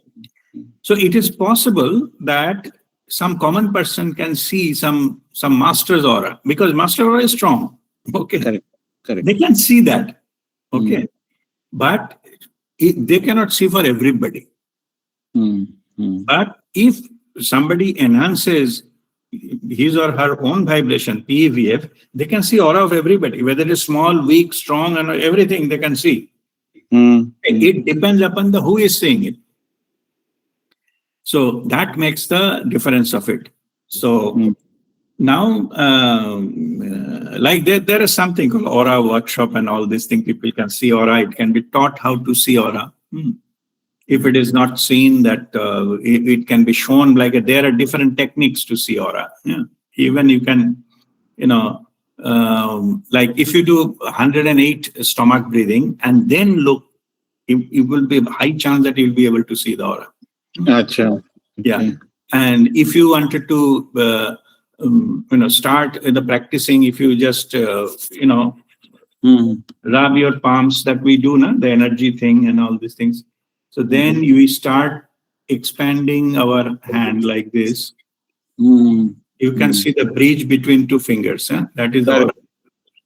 So it is possible that some common person can see some master's aura, because master aura is strong. Okay. Correct. They can see that. Okay. But they cannot see for everybody. But if somebody enhances his or her own vibration, PEVF, they can see aura of everybody, whether it is small, weak, strong, and everything they can see. It depends upon who is seeing it. So that makes the difference of it. So now, like there is something called aura workshop and all these things. People can see aura. It can be taught how to see aura. If it is not seen, that it can be shown. Like there are different techniques to see aura. Even you can, like if you do 108 stomach breathing and then look, it will be a high chance that you'll be able to see the aura. Gotcha. Yeah. And if you wanted to, start the practicing, if you just, rub your palms that we do, the energy thing and all these things. So then you start expanding our hand like this. You can see the bridge between two fingers. That is aura.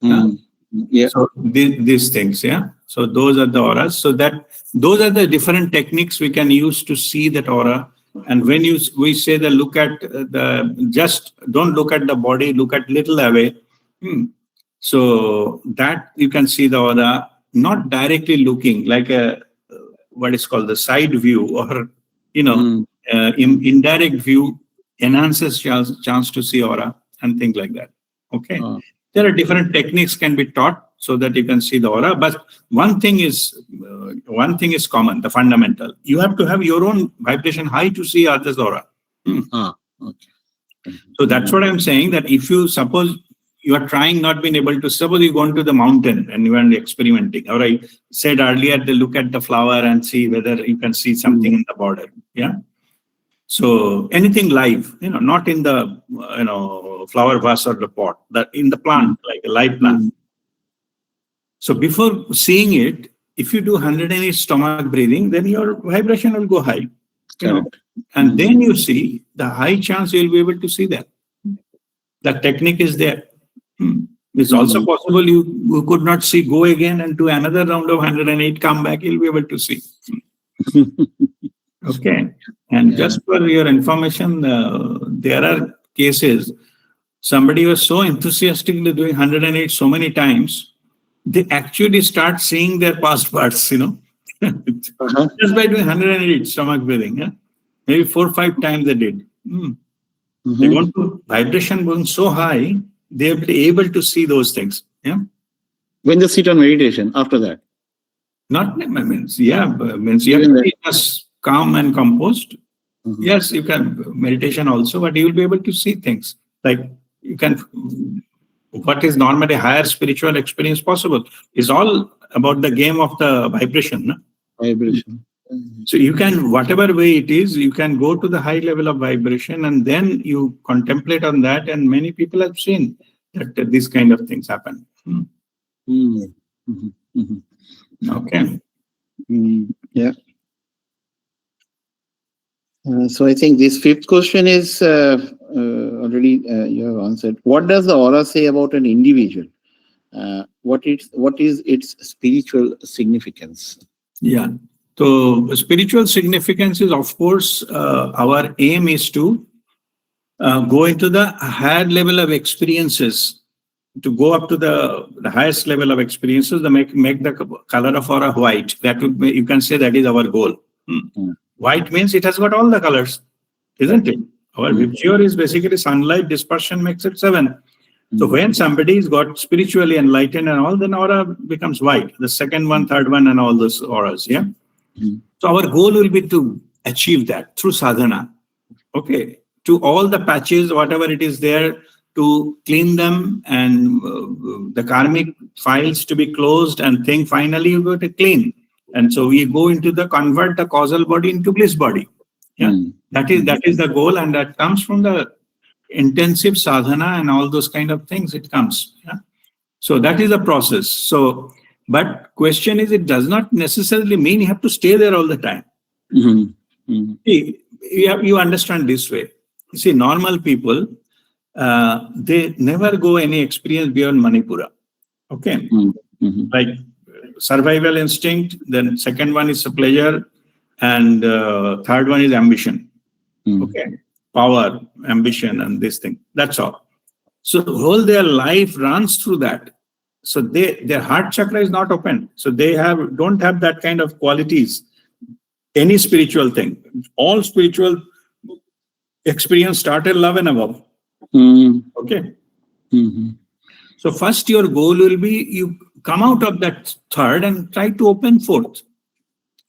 So these things. So those are the auras. So those are the different techniques we can use to see that aura. And when we say that look at just don't look at the body, look at little away. So that you can see the aura, not directly looking like what is called the side view, or indirect view enhances chance to see aura and things like that. Okay. There are different techniques can be taught so that you can see the aura. But one thing is common, the fundamental. You have to have your own vibration high to see others' aura. So that's what I'm saying, that if you suppose you are trying, not being able to, suppose you go into the mountain and you are experimenting, or I said earlier, to look at the flower and see whether you can see something in the border. Yeah. So anything live, not in the, flower vase or the pot, that in the plant, like a live plant. So before seeing it, if you do 108 stomach breathing, then your vibration will go high. And then you see the high chance you'll be able to see that. The technique is there. It's also possible you could not see, go again and do another round of 108, come back, you'll be able to see. Okay. And just for your information, there are cases, somebody was so enthusiastically doing 108 so many times, they actually start seeing their past parts, just by doing 108 stomach breathing. Yeah? Maybe 4 or 5 times they did. They want to, vibration going so high, they will be able to see those things. Yeah. When they sit on meditation, after that. Not means, you have to be just calm and composed. Yes, you can meditation also, but you will be able to see things. Like you can, what is normally higher spiritual experience possible is all about the game of the vibration. No? Vibration. So you can, whatever way it is, you can go to the high level of vibration and then you contemplate on that. And many people have seen that these kind of things happen. Okay. Yeah. So I think this 5th question is already you have answered. What does the aura say about an individual? What is its spiritual significance? Yeah. So spiritual significance is, of course, our aim is to go into the higher level of experiences, to go up to the highest level of experiences, to make the color of aura white. That would be, you can say that is our goal. White means it has got all the colors, isn't it? Our vibgyor is basically sunlight, dispersion makes it 7. So when somebody is got spiritually enlightened and all, then aura becomes white. The second one, third one, and all those auras. Yeah. So our goal will be to achieve that through sadhana. Okay. To all the patches, whatever it is there, to clean them and the karmic files to be closed, and thing finally you go to clean. And so we go into convert the causal body into bliss body. Yeah. That is the goal, and that comes from the intensive sadhana and all those kind of things. It comes. Yeah. So that is the process. So, but question is, it does not necessarily mean you have to stay there all the time. See, you understand this way. You see, normal people, they never go any experience beyond Manipura. Okay. Like survival instinct, then second one is a pleasure, and third one is ambition. Okay. Power, ambition, and this thing. That's all. So whole their life runs through that. So their heart chakra is not open. So they don't have that kind of qualities. Any spiritual thing. All spiritual experience started love and above. Okay. So first your goal will be, you come out of that third and try to open fourth.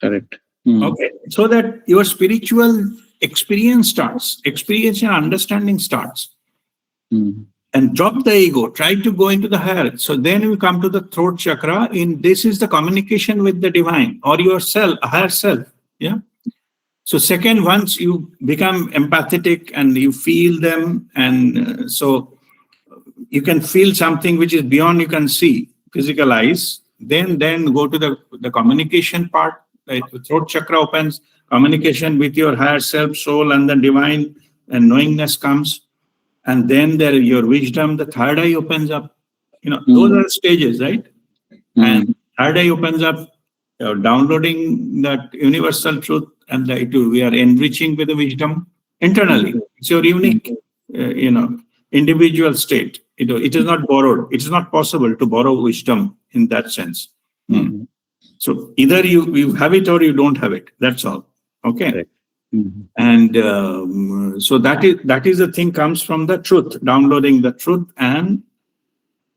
Correct. Okay. So that your spiritual experience starts, experience and understanding starts. And drop the ego, try to go into the higher. So then you come to the throat chakra. This is the communication with the divine or yourself, higher self. Yeah. So second, once you become empathetic and you feel them, and so you can feel something which is beyond you can see, physical eyes, then go to the communication part. Right? The throat chakra opens, communication with your higher self, soul, and the divine, and knowingness comes. And then your wisdom, the third eye opens up. Those are stages, right? And third eye opens up, downloading that universal truth, and we are enriching with the wisdom internally. It's your unique, individual state. It is not borrowed. It is not possible to borrow wisdom in that sense. So either you have it or you don't have it. That's all. Okay. Right. And so that is the thing, comes from the truth, downloading the truth and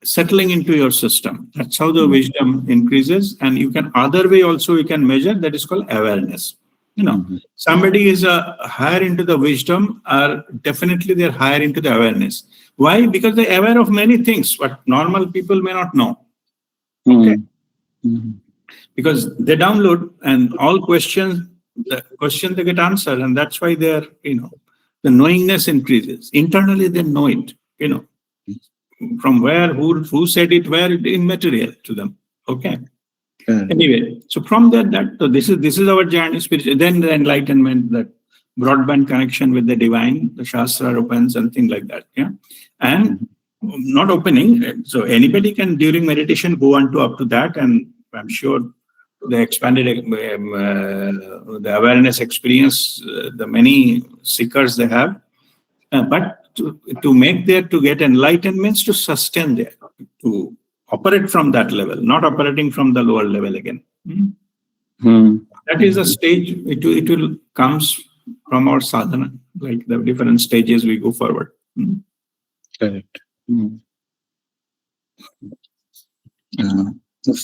settling into your system. That's how the wisdom increases. And you can, other way also you can measure, that is called awareness. Somebody is higher into the wisdom, or definitely they're higher into the awareness. Why? Because they're aware of many things, but normal people may not know. Okay. Because they download and all questions, the question they get answered, and that's why they're, the knowingness increases. Internally, they know it, from where, who said it, where it immaterial to them. Okay. Anyway, so from that, so this is our journey, spiritual. Then the enlightenment, that broadband connection with the divine, the Shastra opens and things like that. Yeah. And not opening. So anybody can during meditation go on to up to that, and I'm sure the expanded the awareness experience, the many seekers they have, but to make there, to get enlightenment, to sustain there, to operate from that level, not operating from the lower level again. That is a stage. It will comes from our sadhana, like the different stages we go forward. Correct. The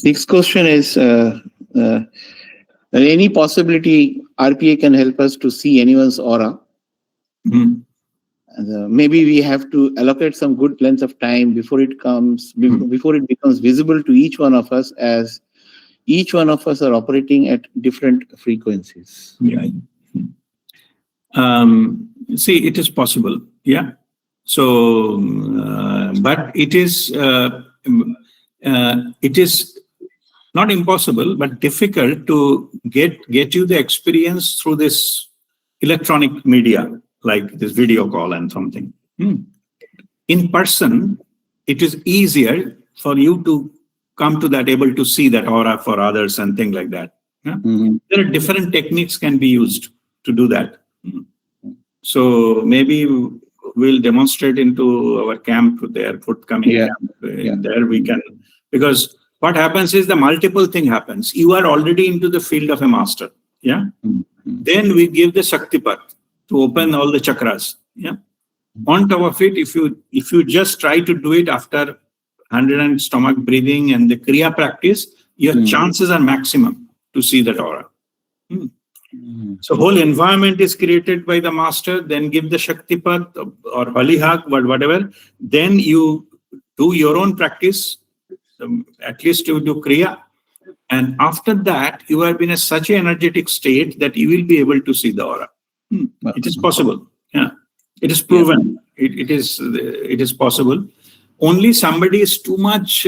next question is, any possibility RPA can help us to see anyone's aura? Maybe we have to allocate some good length of time before it becomes visible to each one of us, as each one of us are operating at different frequencies. Yeah. See, it is possible. Yeah. So, but it is not impossible, but difficult to get you the experience through this electronic media, like this video call and something. In person, it is easier for you to come to that, able to see that aura for others and things like that. Yeah? There are different techniques can be used to do that. So maybe we'll demonstrate into our camp there, forthcoming camp. There we can, because what happens is the multiple thing happens. You are already into the field of a master. Yeah. Then we give the Shaktipat to open all the chakras. Yeah. On top of it, if you just try to do it after 100 and stomach breathing and the Kriya practice, your chances are maximum to see that aura. So whole environment is created by the master, then give the Shaktipat or Halihak, whatever. Then you do your own practice, at least you do Kriya. And after that, you are in such an energetic state that you will be able to see the aura. It is possible. Yeah, it is proven. It is possible. Only somebody is too much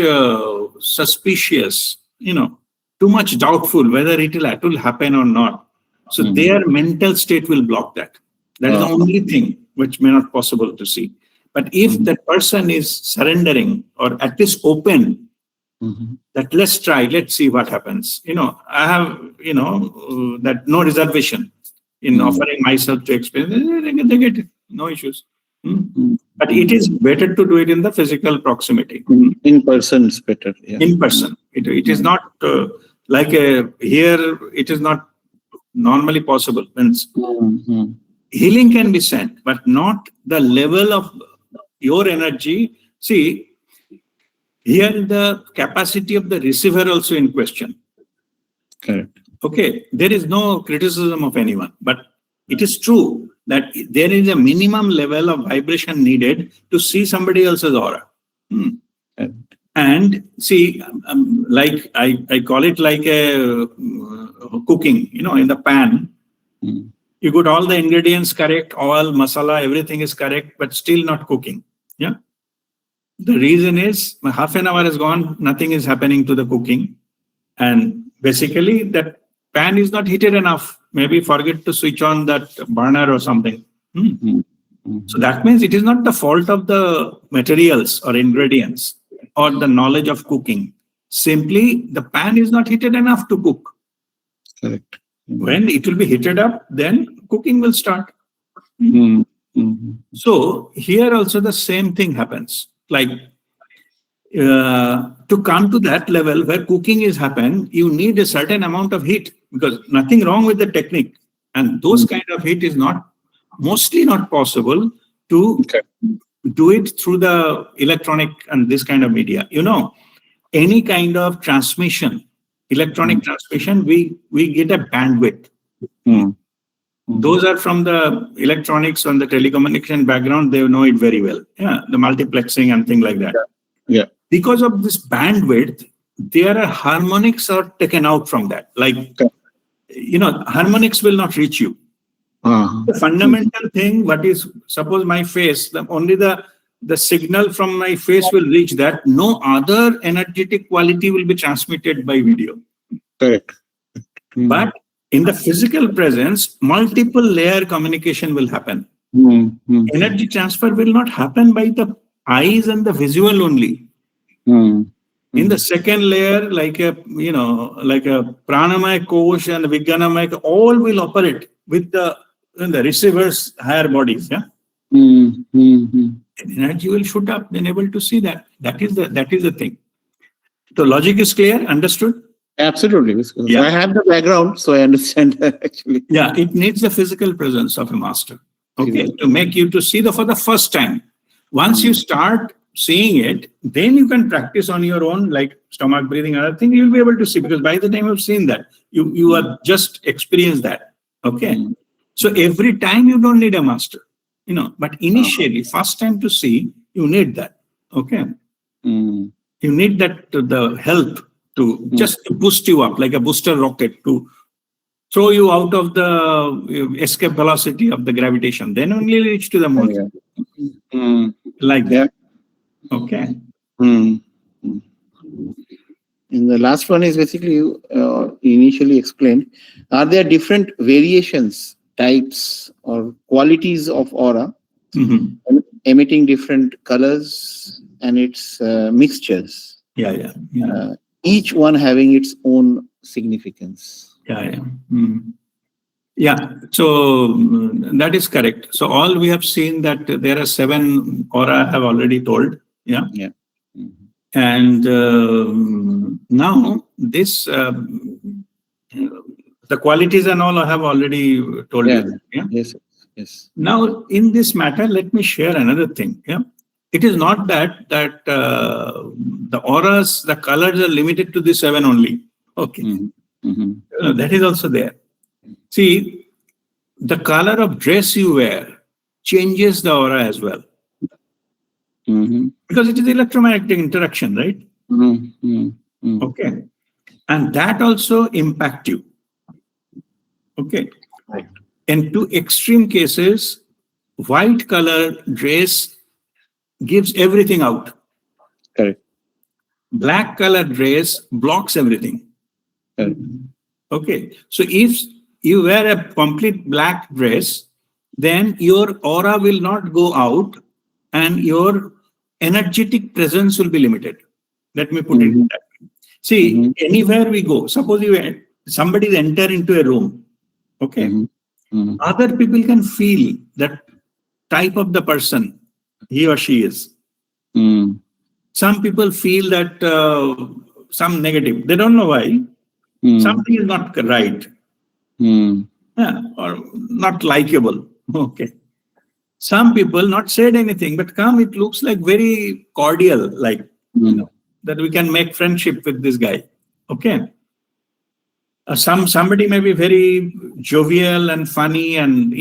suspicious, too much doubtful whether it will happen or not. So their mental state will block that. That is the only thing which may not possible to see. But if that person is surrendering or at least open, that let's try, let's see what happens. I have, that no reservation in offering myself to experience. They get it, no issues. But it is better to do it in the physical proximity. In person is better. Yeah. In person. It is not like here, it is not normally possible. Healing can be sent, but not the level of your energy. See, here the capacity of the receiver also in question. Correct. Okay, there is no criticism of anyone, but it is true that there is a minimum level of vibration needed to see somebody else's aura. And see, like I call it like a cooking, in the pan. You got all the ingredients correct, oil, masala, everything is correct, but still not cooking. Yeah. The reason is half an hour has gone, nothing is happening to the cooking. And basically that pan is not heated enough. Maybe forget to switch on that burner or something. So that means it is not the fault of the materials or ingredients or the knowledge of cooking. Simply the pan is not heated enough to cook. Correct. When it will be heated up, then cooking will start. So here also the same thing happens. Like to come to that level where cooking is happen, you need a certain amount of heat, because nothing wrong with the technique. And those kind of heat is mostly not possible to do it through the electronic and this kind of media. Any kind of transmission, electronic transmission, we get a bandwidth. Those are from the electronics and the telecommunication background. They know it very well. Yeah, the multiplexing and things like that. Yeah. Because of this bandwidth, there are harmonics are taken out from that. Like, harmonics will not reach you. The fundamental thing, what is, suppose my face, only the signal from my face will reach that. No other energetic quality will be transmitted by video. Correct. But in the physical presence, multiple layer communication will happen. Energy transfer will not happen by the eyes and the visual only. In the second layer, like a pranamaya kosh and vijnanamaya, all will operate with the receiver's higher bodies. Yeah. Energy will shoot up, then able to see that. That is the thing. So logic is clear, understood? Absolutely. Yeah. I have the background, so I understand that actually. Yeah, it needs the physical presence of a master. Okay, to make you to see for the first time. Once you start seeing it, then you can practice on your own, like stomach breathing, other thing, you'll be able to see, because by the time you've seen that, you have just experienced that. Okay. So every time you don't need a master, but initially, first time to see, you need that. Okay. You need that the help to just to boost you up, like a booster rocket, to throw you out of the escape velocity of the gravitation. Then only reach to the moon. Like that. Okay. And the last one is basically you initially explained. Are there different variations, types, or qualities of aura, emitting different colors and its mixtures? Yeah. Each one having its own significance. Yeah. So that is correct. So all we have seen that there are 7 aura I have already told. Yeah. And now this the qualities and all I have already told you. Yeah. Yes. Now in this matter, let me share another thing. Yeah. It is not that the auras, the colors are limited to the 7 only. Okay. That is also there. See, the color of dress you wear changes the aura as well. Because it is electromagnetic interaction, right? Okay. And that also impact you. Okay. Right. In 2 extreme cases, white color dress gives everything out. Correct. Black color dress blocks everything. Correct. Okay. So if you wear a complete black dress, then your aura will not go out and your energetic presence will be limited. Let me put it that way. See, anywhere we go, suppose somebody enter into a room, okay? Other people can feel that type of the person he or she is. Some people feel that some negative. They don't know why. Something is not right. Or not likable. Okay. Some people not said anything, but it looks like very cordial, like that we can make friendship with this guy. Okay. Somebody may be very jovial and funny and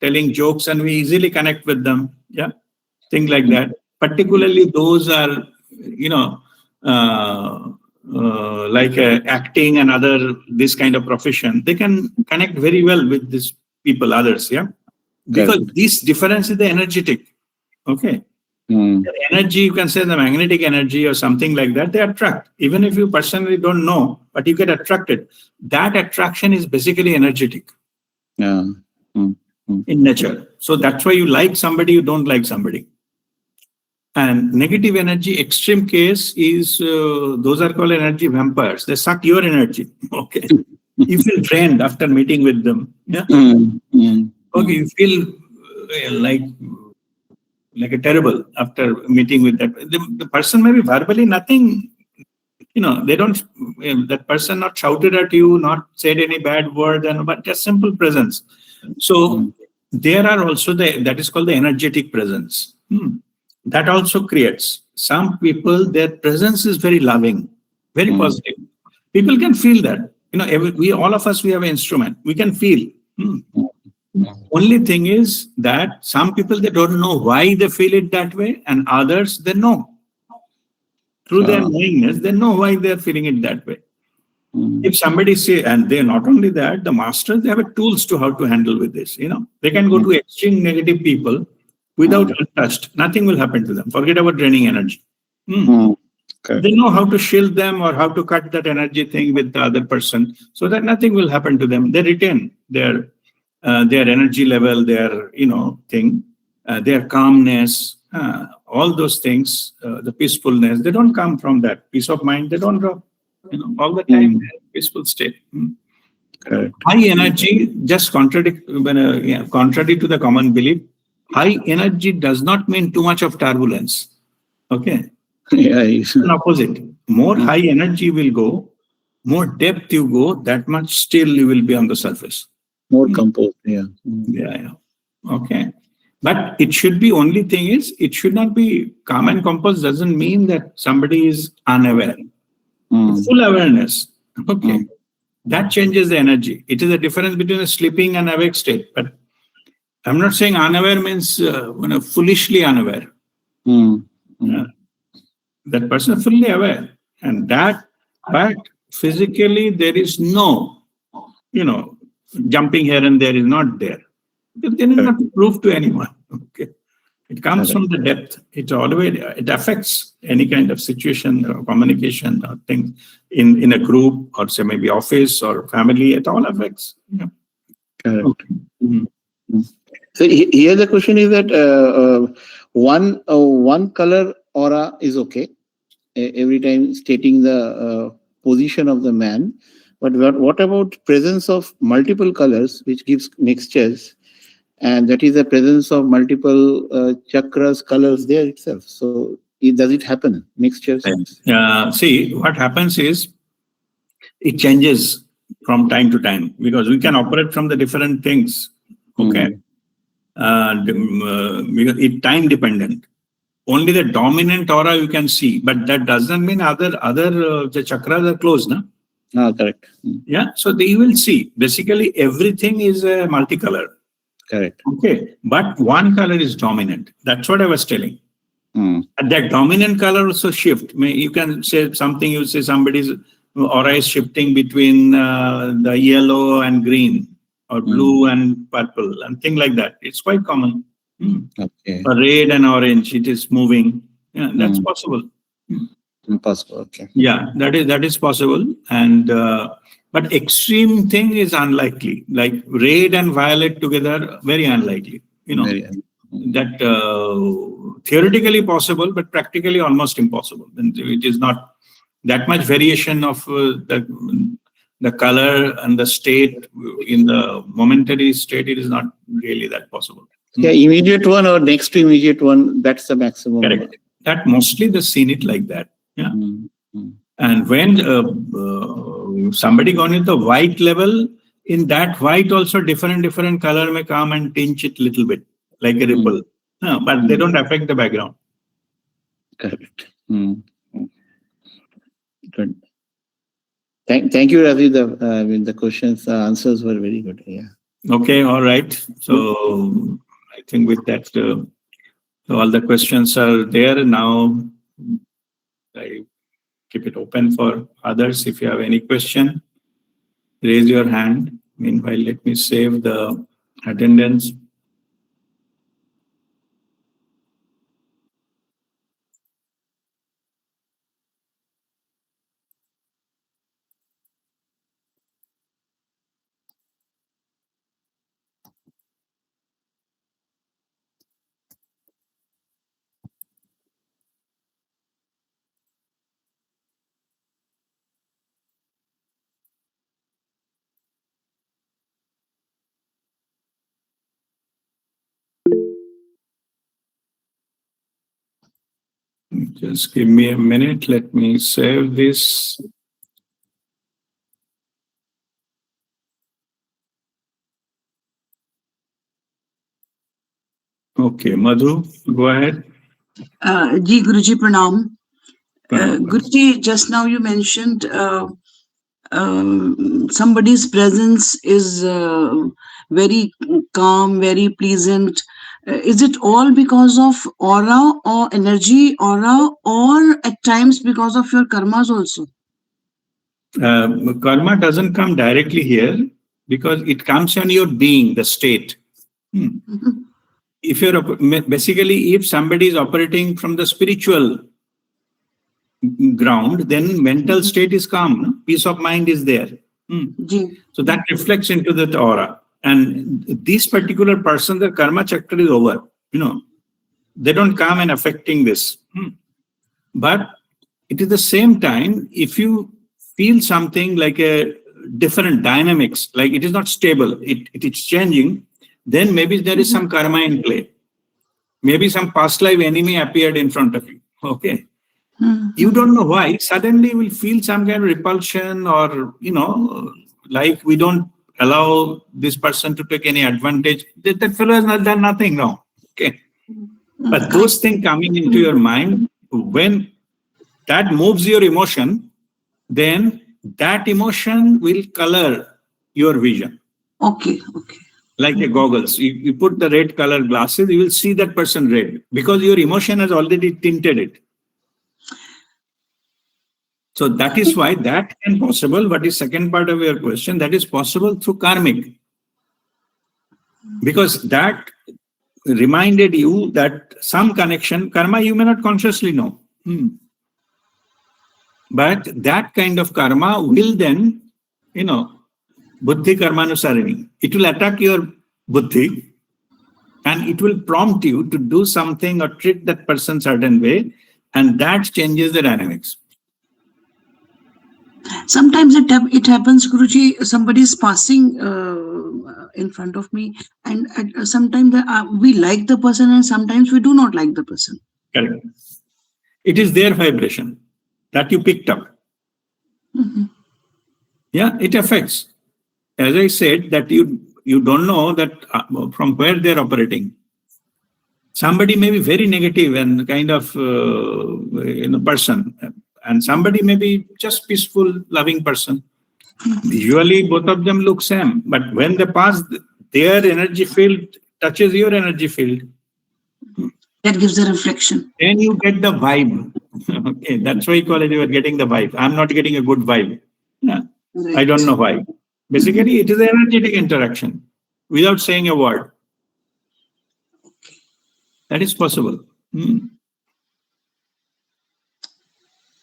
telling jokes, and we easily connect with them. Yeah. Things like that. Particularly those are like acting and other this kind of profession, they can connect very well with these people, others. Yeah. Because this difference is the energetic. Okay. The energy, you can say the magnetic energy or something like that, they attract. Even if you personally don't know, but you get attracted. That attraction is basically energetic in nature. So that's why you like somebody, you don't like somebody. And negative energy, extreme case is, those are called energy vampires. They suck your energy. Okay. You feel drained after meeting with them. Yeah. Okay, you feel like a terrible after meeting with that. The person may be verbally nothing, they don't, that person not shouted at you, not said any bad word, but just simple presence. So there are also that is called the energetic presence. That also creates. Some people, their presence is very loving, very positive. People can feel that. All of us, we have an instrument. We can feel. Only thing is that some people, they don't know why they feel it that way, and others, they know. Through their knowingness, they know why they're feeling it that way. If somebody say, and they're not only that, the masters, they have a tools to how to handle with this. They can go to extreme negative people without untouched. Nothing will happen to them. Forget about draining energy. They know how to shield them or how to cut that energy thing with the other person so that nothing will happen to them. They retain their energy level, their thing, their calmness, all those things, the peacefulness. They don't come from that peace of mind. They don't drop. All the time, peaceful state. Correct. High energy just contrary to the common belief. High energy does not mean too much of turbulence. Okay. Yeah, It's an opposite. More high energy will go, more depth you go, that much still you will be on the surface. More composed. Yeah. Yeah. Okay. But it should be, only thing is, it should not be calm and composed doesn't mean that somebody is unaware. Full awareness. Okay. That changes the energy. It is a difference between a sleeping and awake state. But I'm not saying unaware means foolishly unaware. That person is fully aware. And that, but physically there is no, jumping here and there is not there. Because they are not to prove to anyone. Okay. It comes from the depth. It affects any kind of situation or communication or things in a group or say maybe office or family. It all affects. Yeah. Correct. Okay. So here the question is that one color aura is okay every time stating the position of the man, but what about presence of multiple colors which gives mixtures? And that is the presence of multiple chakras, colors there itself. So does it happen? Mixtures? See, what happens is it changes from time to time because we can operate from the different things. Okay. Because it's time dependent. Only the dominant aura you can see, but that doesn't mean other the chakras are closed, no? Correct. Yeah. So you will see. Basically, everything is multicolor. Correct. Okay, but one color is dominant. That's what I was telling. And that dominant color also shift. You can say something. You say somebody's aura is shifting between the yellow and green or blue and purple and thing like that. It's quite common. Okay. Or red and orange. It is moving. Yeah, that's possible. Possible. Okay. Yeah, that is possible. And but extreme thing is unlikely. Like red and violet together, very unlikely. That theoretically possible, but practically almost impossible. And it is not that much variation of the color and the state in the momentary state. It is not really that possible. Yeah, immediate one or next to immediate one. That's the maximum. Correct. That mostly they seen it like that. Yeah. And when somebody gone with the white level, in that white also different color may come and tinge it little bit, like a ripple. No, but they don't affect the background. Correct. Good. Thank you, Ravi. The questions, answers were very good. Yeah. Okay, all right. So I think with that, so all the questions are there now. I keep it open for others. If you have any question, raise your hand. Meanwhile, let me save the attendance. Just give me a minute. Let me save this. Okay, Madhu, go ahead. Ji Guruji Pranam. Guruji, just now you mentioned somebody's presence is very calm, very pleasant. Is it all because of aura or energy aura, or at times because of your karmas also? Karma doesn't come directly here because it comes on your being, the state. Mhm. If you're basically, if somebody is operating from the spiritual ground, then mental state is calm, no? Peace of mind is there. Ji. So that reflects into that aura. And this particular person, the karma chapter is over. They don't come and affecting this. But it is the same time, if you feel something like a different dynamics, like it is not stable, it is changing, then maybe there is some karma in play. Maybe some past life enemy appeared in front of you. Okay. You don't know why. Suddenly you will feel some kind of repulsion, or, like we don't allow this person to take any advantage. That fellow has not done nothing now. Okay. But those things coming into your mind, when that moves your emotion, then that emotion will color your vision. Okay. Like a goggles. You put the red color glasses, you will see that person red because your emotion has already tinted it. So that is why that can possible. What is second part of your question? That is possible through karmic. Because that reminded you that some connection, karma you may not consciously know. But that kind of karma will then, buddhi karmanusarini. It will attack your buddhi and it will prompt you to do something or treat that person certain way, and that changes the dynamics. Sometimes it happens, Guruji, somebody is passing in front of me, and sometimes we like the person and sometimes we do not like the person. Correct. It is their vibration that you picked up. Yeah, it affects. As I said, that you don't know that from where they're operating. Somebody may be very negative and kind of person, and somebody may be just peaceful, loving person. Usually, both of them look same, but when they pass, their energy field touches your energy field. That gives a reflection. Then you get the vibe. Okay, that's why you call it. You are getting the vibe. I'm not getting a good vibe. Yeah. Right. I don't know why. Basically, it is an energetic interaction without saying a word. That is possible.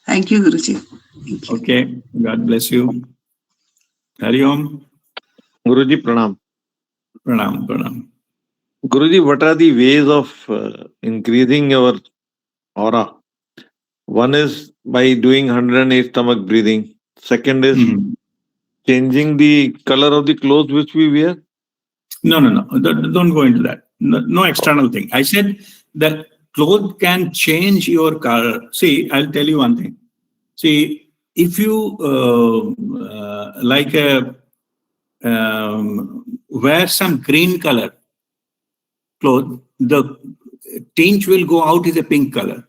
Thank you, Guruji. Thank you. Okay. God bless you. Hari Om. Guruji, pranam. Pranam. Guruji, what are the ways of increasing your aura? One is by doing 108 stomach breathing. Second is changing the color of the clothes which we wear. No. Don't go into that. No external thing. I said that clothes can change your color. See, I'll tell you one thing. See, if you wear some green color cloth, the tinge will go out is a pink color.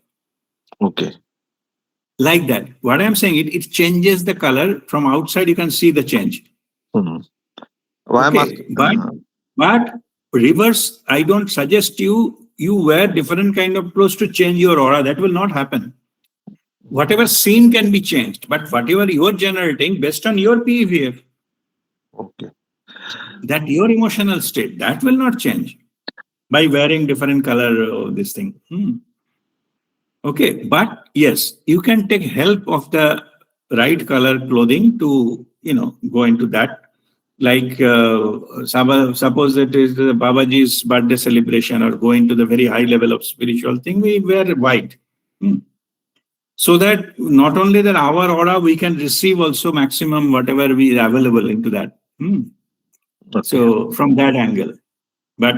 Okay. Like that. What I'm saying, it changes the color. From outside, you can see the change. Why Okay. But reverse, I don't suggest you wear different kind of clothes to change your aura. That will not happen. Whatever scene can be changed, but whatever you're generating based on your behavior, Okay. that your emotional state, that will not change by wearing different color of this thing. Okay, but yes, you can take help of the right color clothing to, go into that. Like suppose it is Babaji's birthday celebration or going to the very high level of spiritual thing, we wear white. So that not only that our aura, we can receive also maximum whatever we are available into that. Okay. So from that angle. But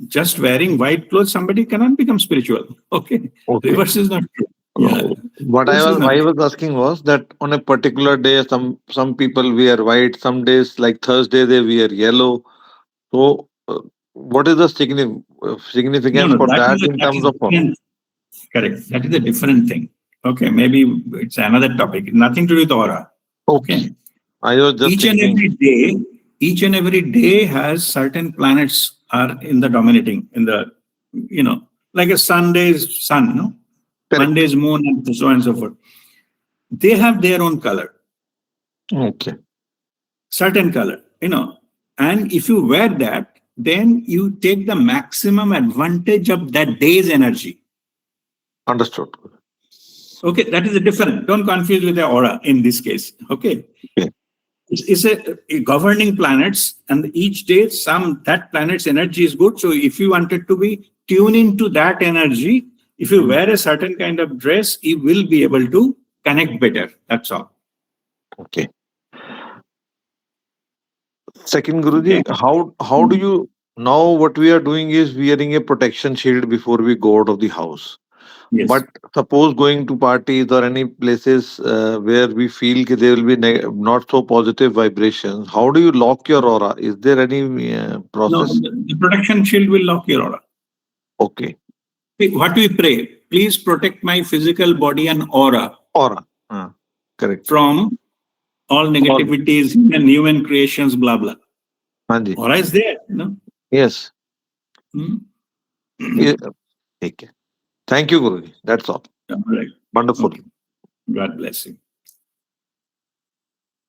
just wearing white clothes, somebody cannot become spiritual. Okay. Reverse is not true. Yeah. What I was asking was that on a particular day, some people wear white, some days like Thursday they wear yellow. So what is the significance for that in terms of aura? Correct. That is a different thing. Okay, maybe it's another topic. Nothing to do with aura. Okay. I was just thinking. Each and every day has certain planets are in the dominating in the, like a Sunday's sun, no? Correct. Monday's moon, and so on and so forth. They have their own color, Okay. certain color, and if you wear that, then you take the maximum advantage of that day's energy. Understood. Okay, that is a different. Don't confuse with the aura in this case. Okay. Okay. It's a governing planets, and each day that planet's energy is good. So if you wanted to be tuned into that energy, if you wear a certain kind of dress, you will be able to connect better. That's all. Okay. Second, Guruji, Okay. how do you now? What we are doing is wearing a protection shield before we go out of the house. Yes. But suppose going to parties or any places where we feel there will be not so positive vibrations, how do you lock your aura? Is there any No, process? the protection shield will lock your aura. Okay. What we pray, please protect my physical body and aura Aura. Correct. from all negativities and human creations, blah blah. Hanji. Aura is there, Yes. Hmm? Okay. Thank you, Guruji. That's all. All right. Wonderful. Okay. God bless you.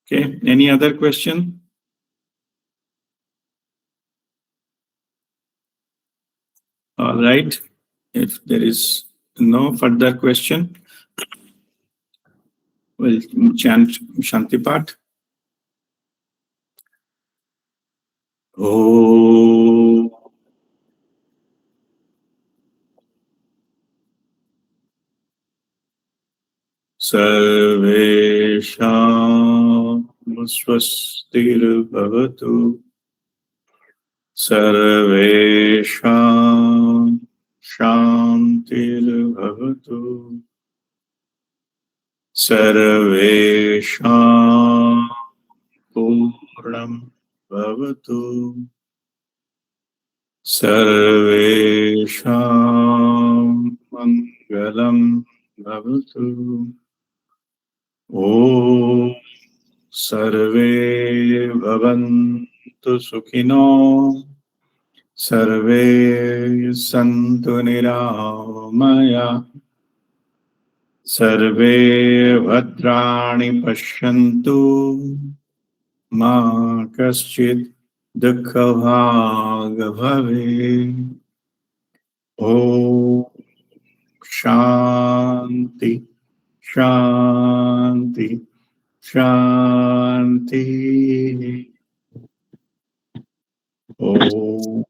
Okay. Any other question? All right. If there is no further question, we'll chant Shantipat. Oh. Sarvesham swastirubhavatu. Sarvesham shantirubhavatu. Sarvesham purnam bhavatu. Sarvesham mangalam bhavatu. Om Sarve Bhavantu Sukhino. Sarve Santu Niramaya. Sarve Bhadrani Pashyantu. Ma Kaschid Dukha Bhave. Om Shanti. Shanti, Shanti. Oh.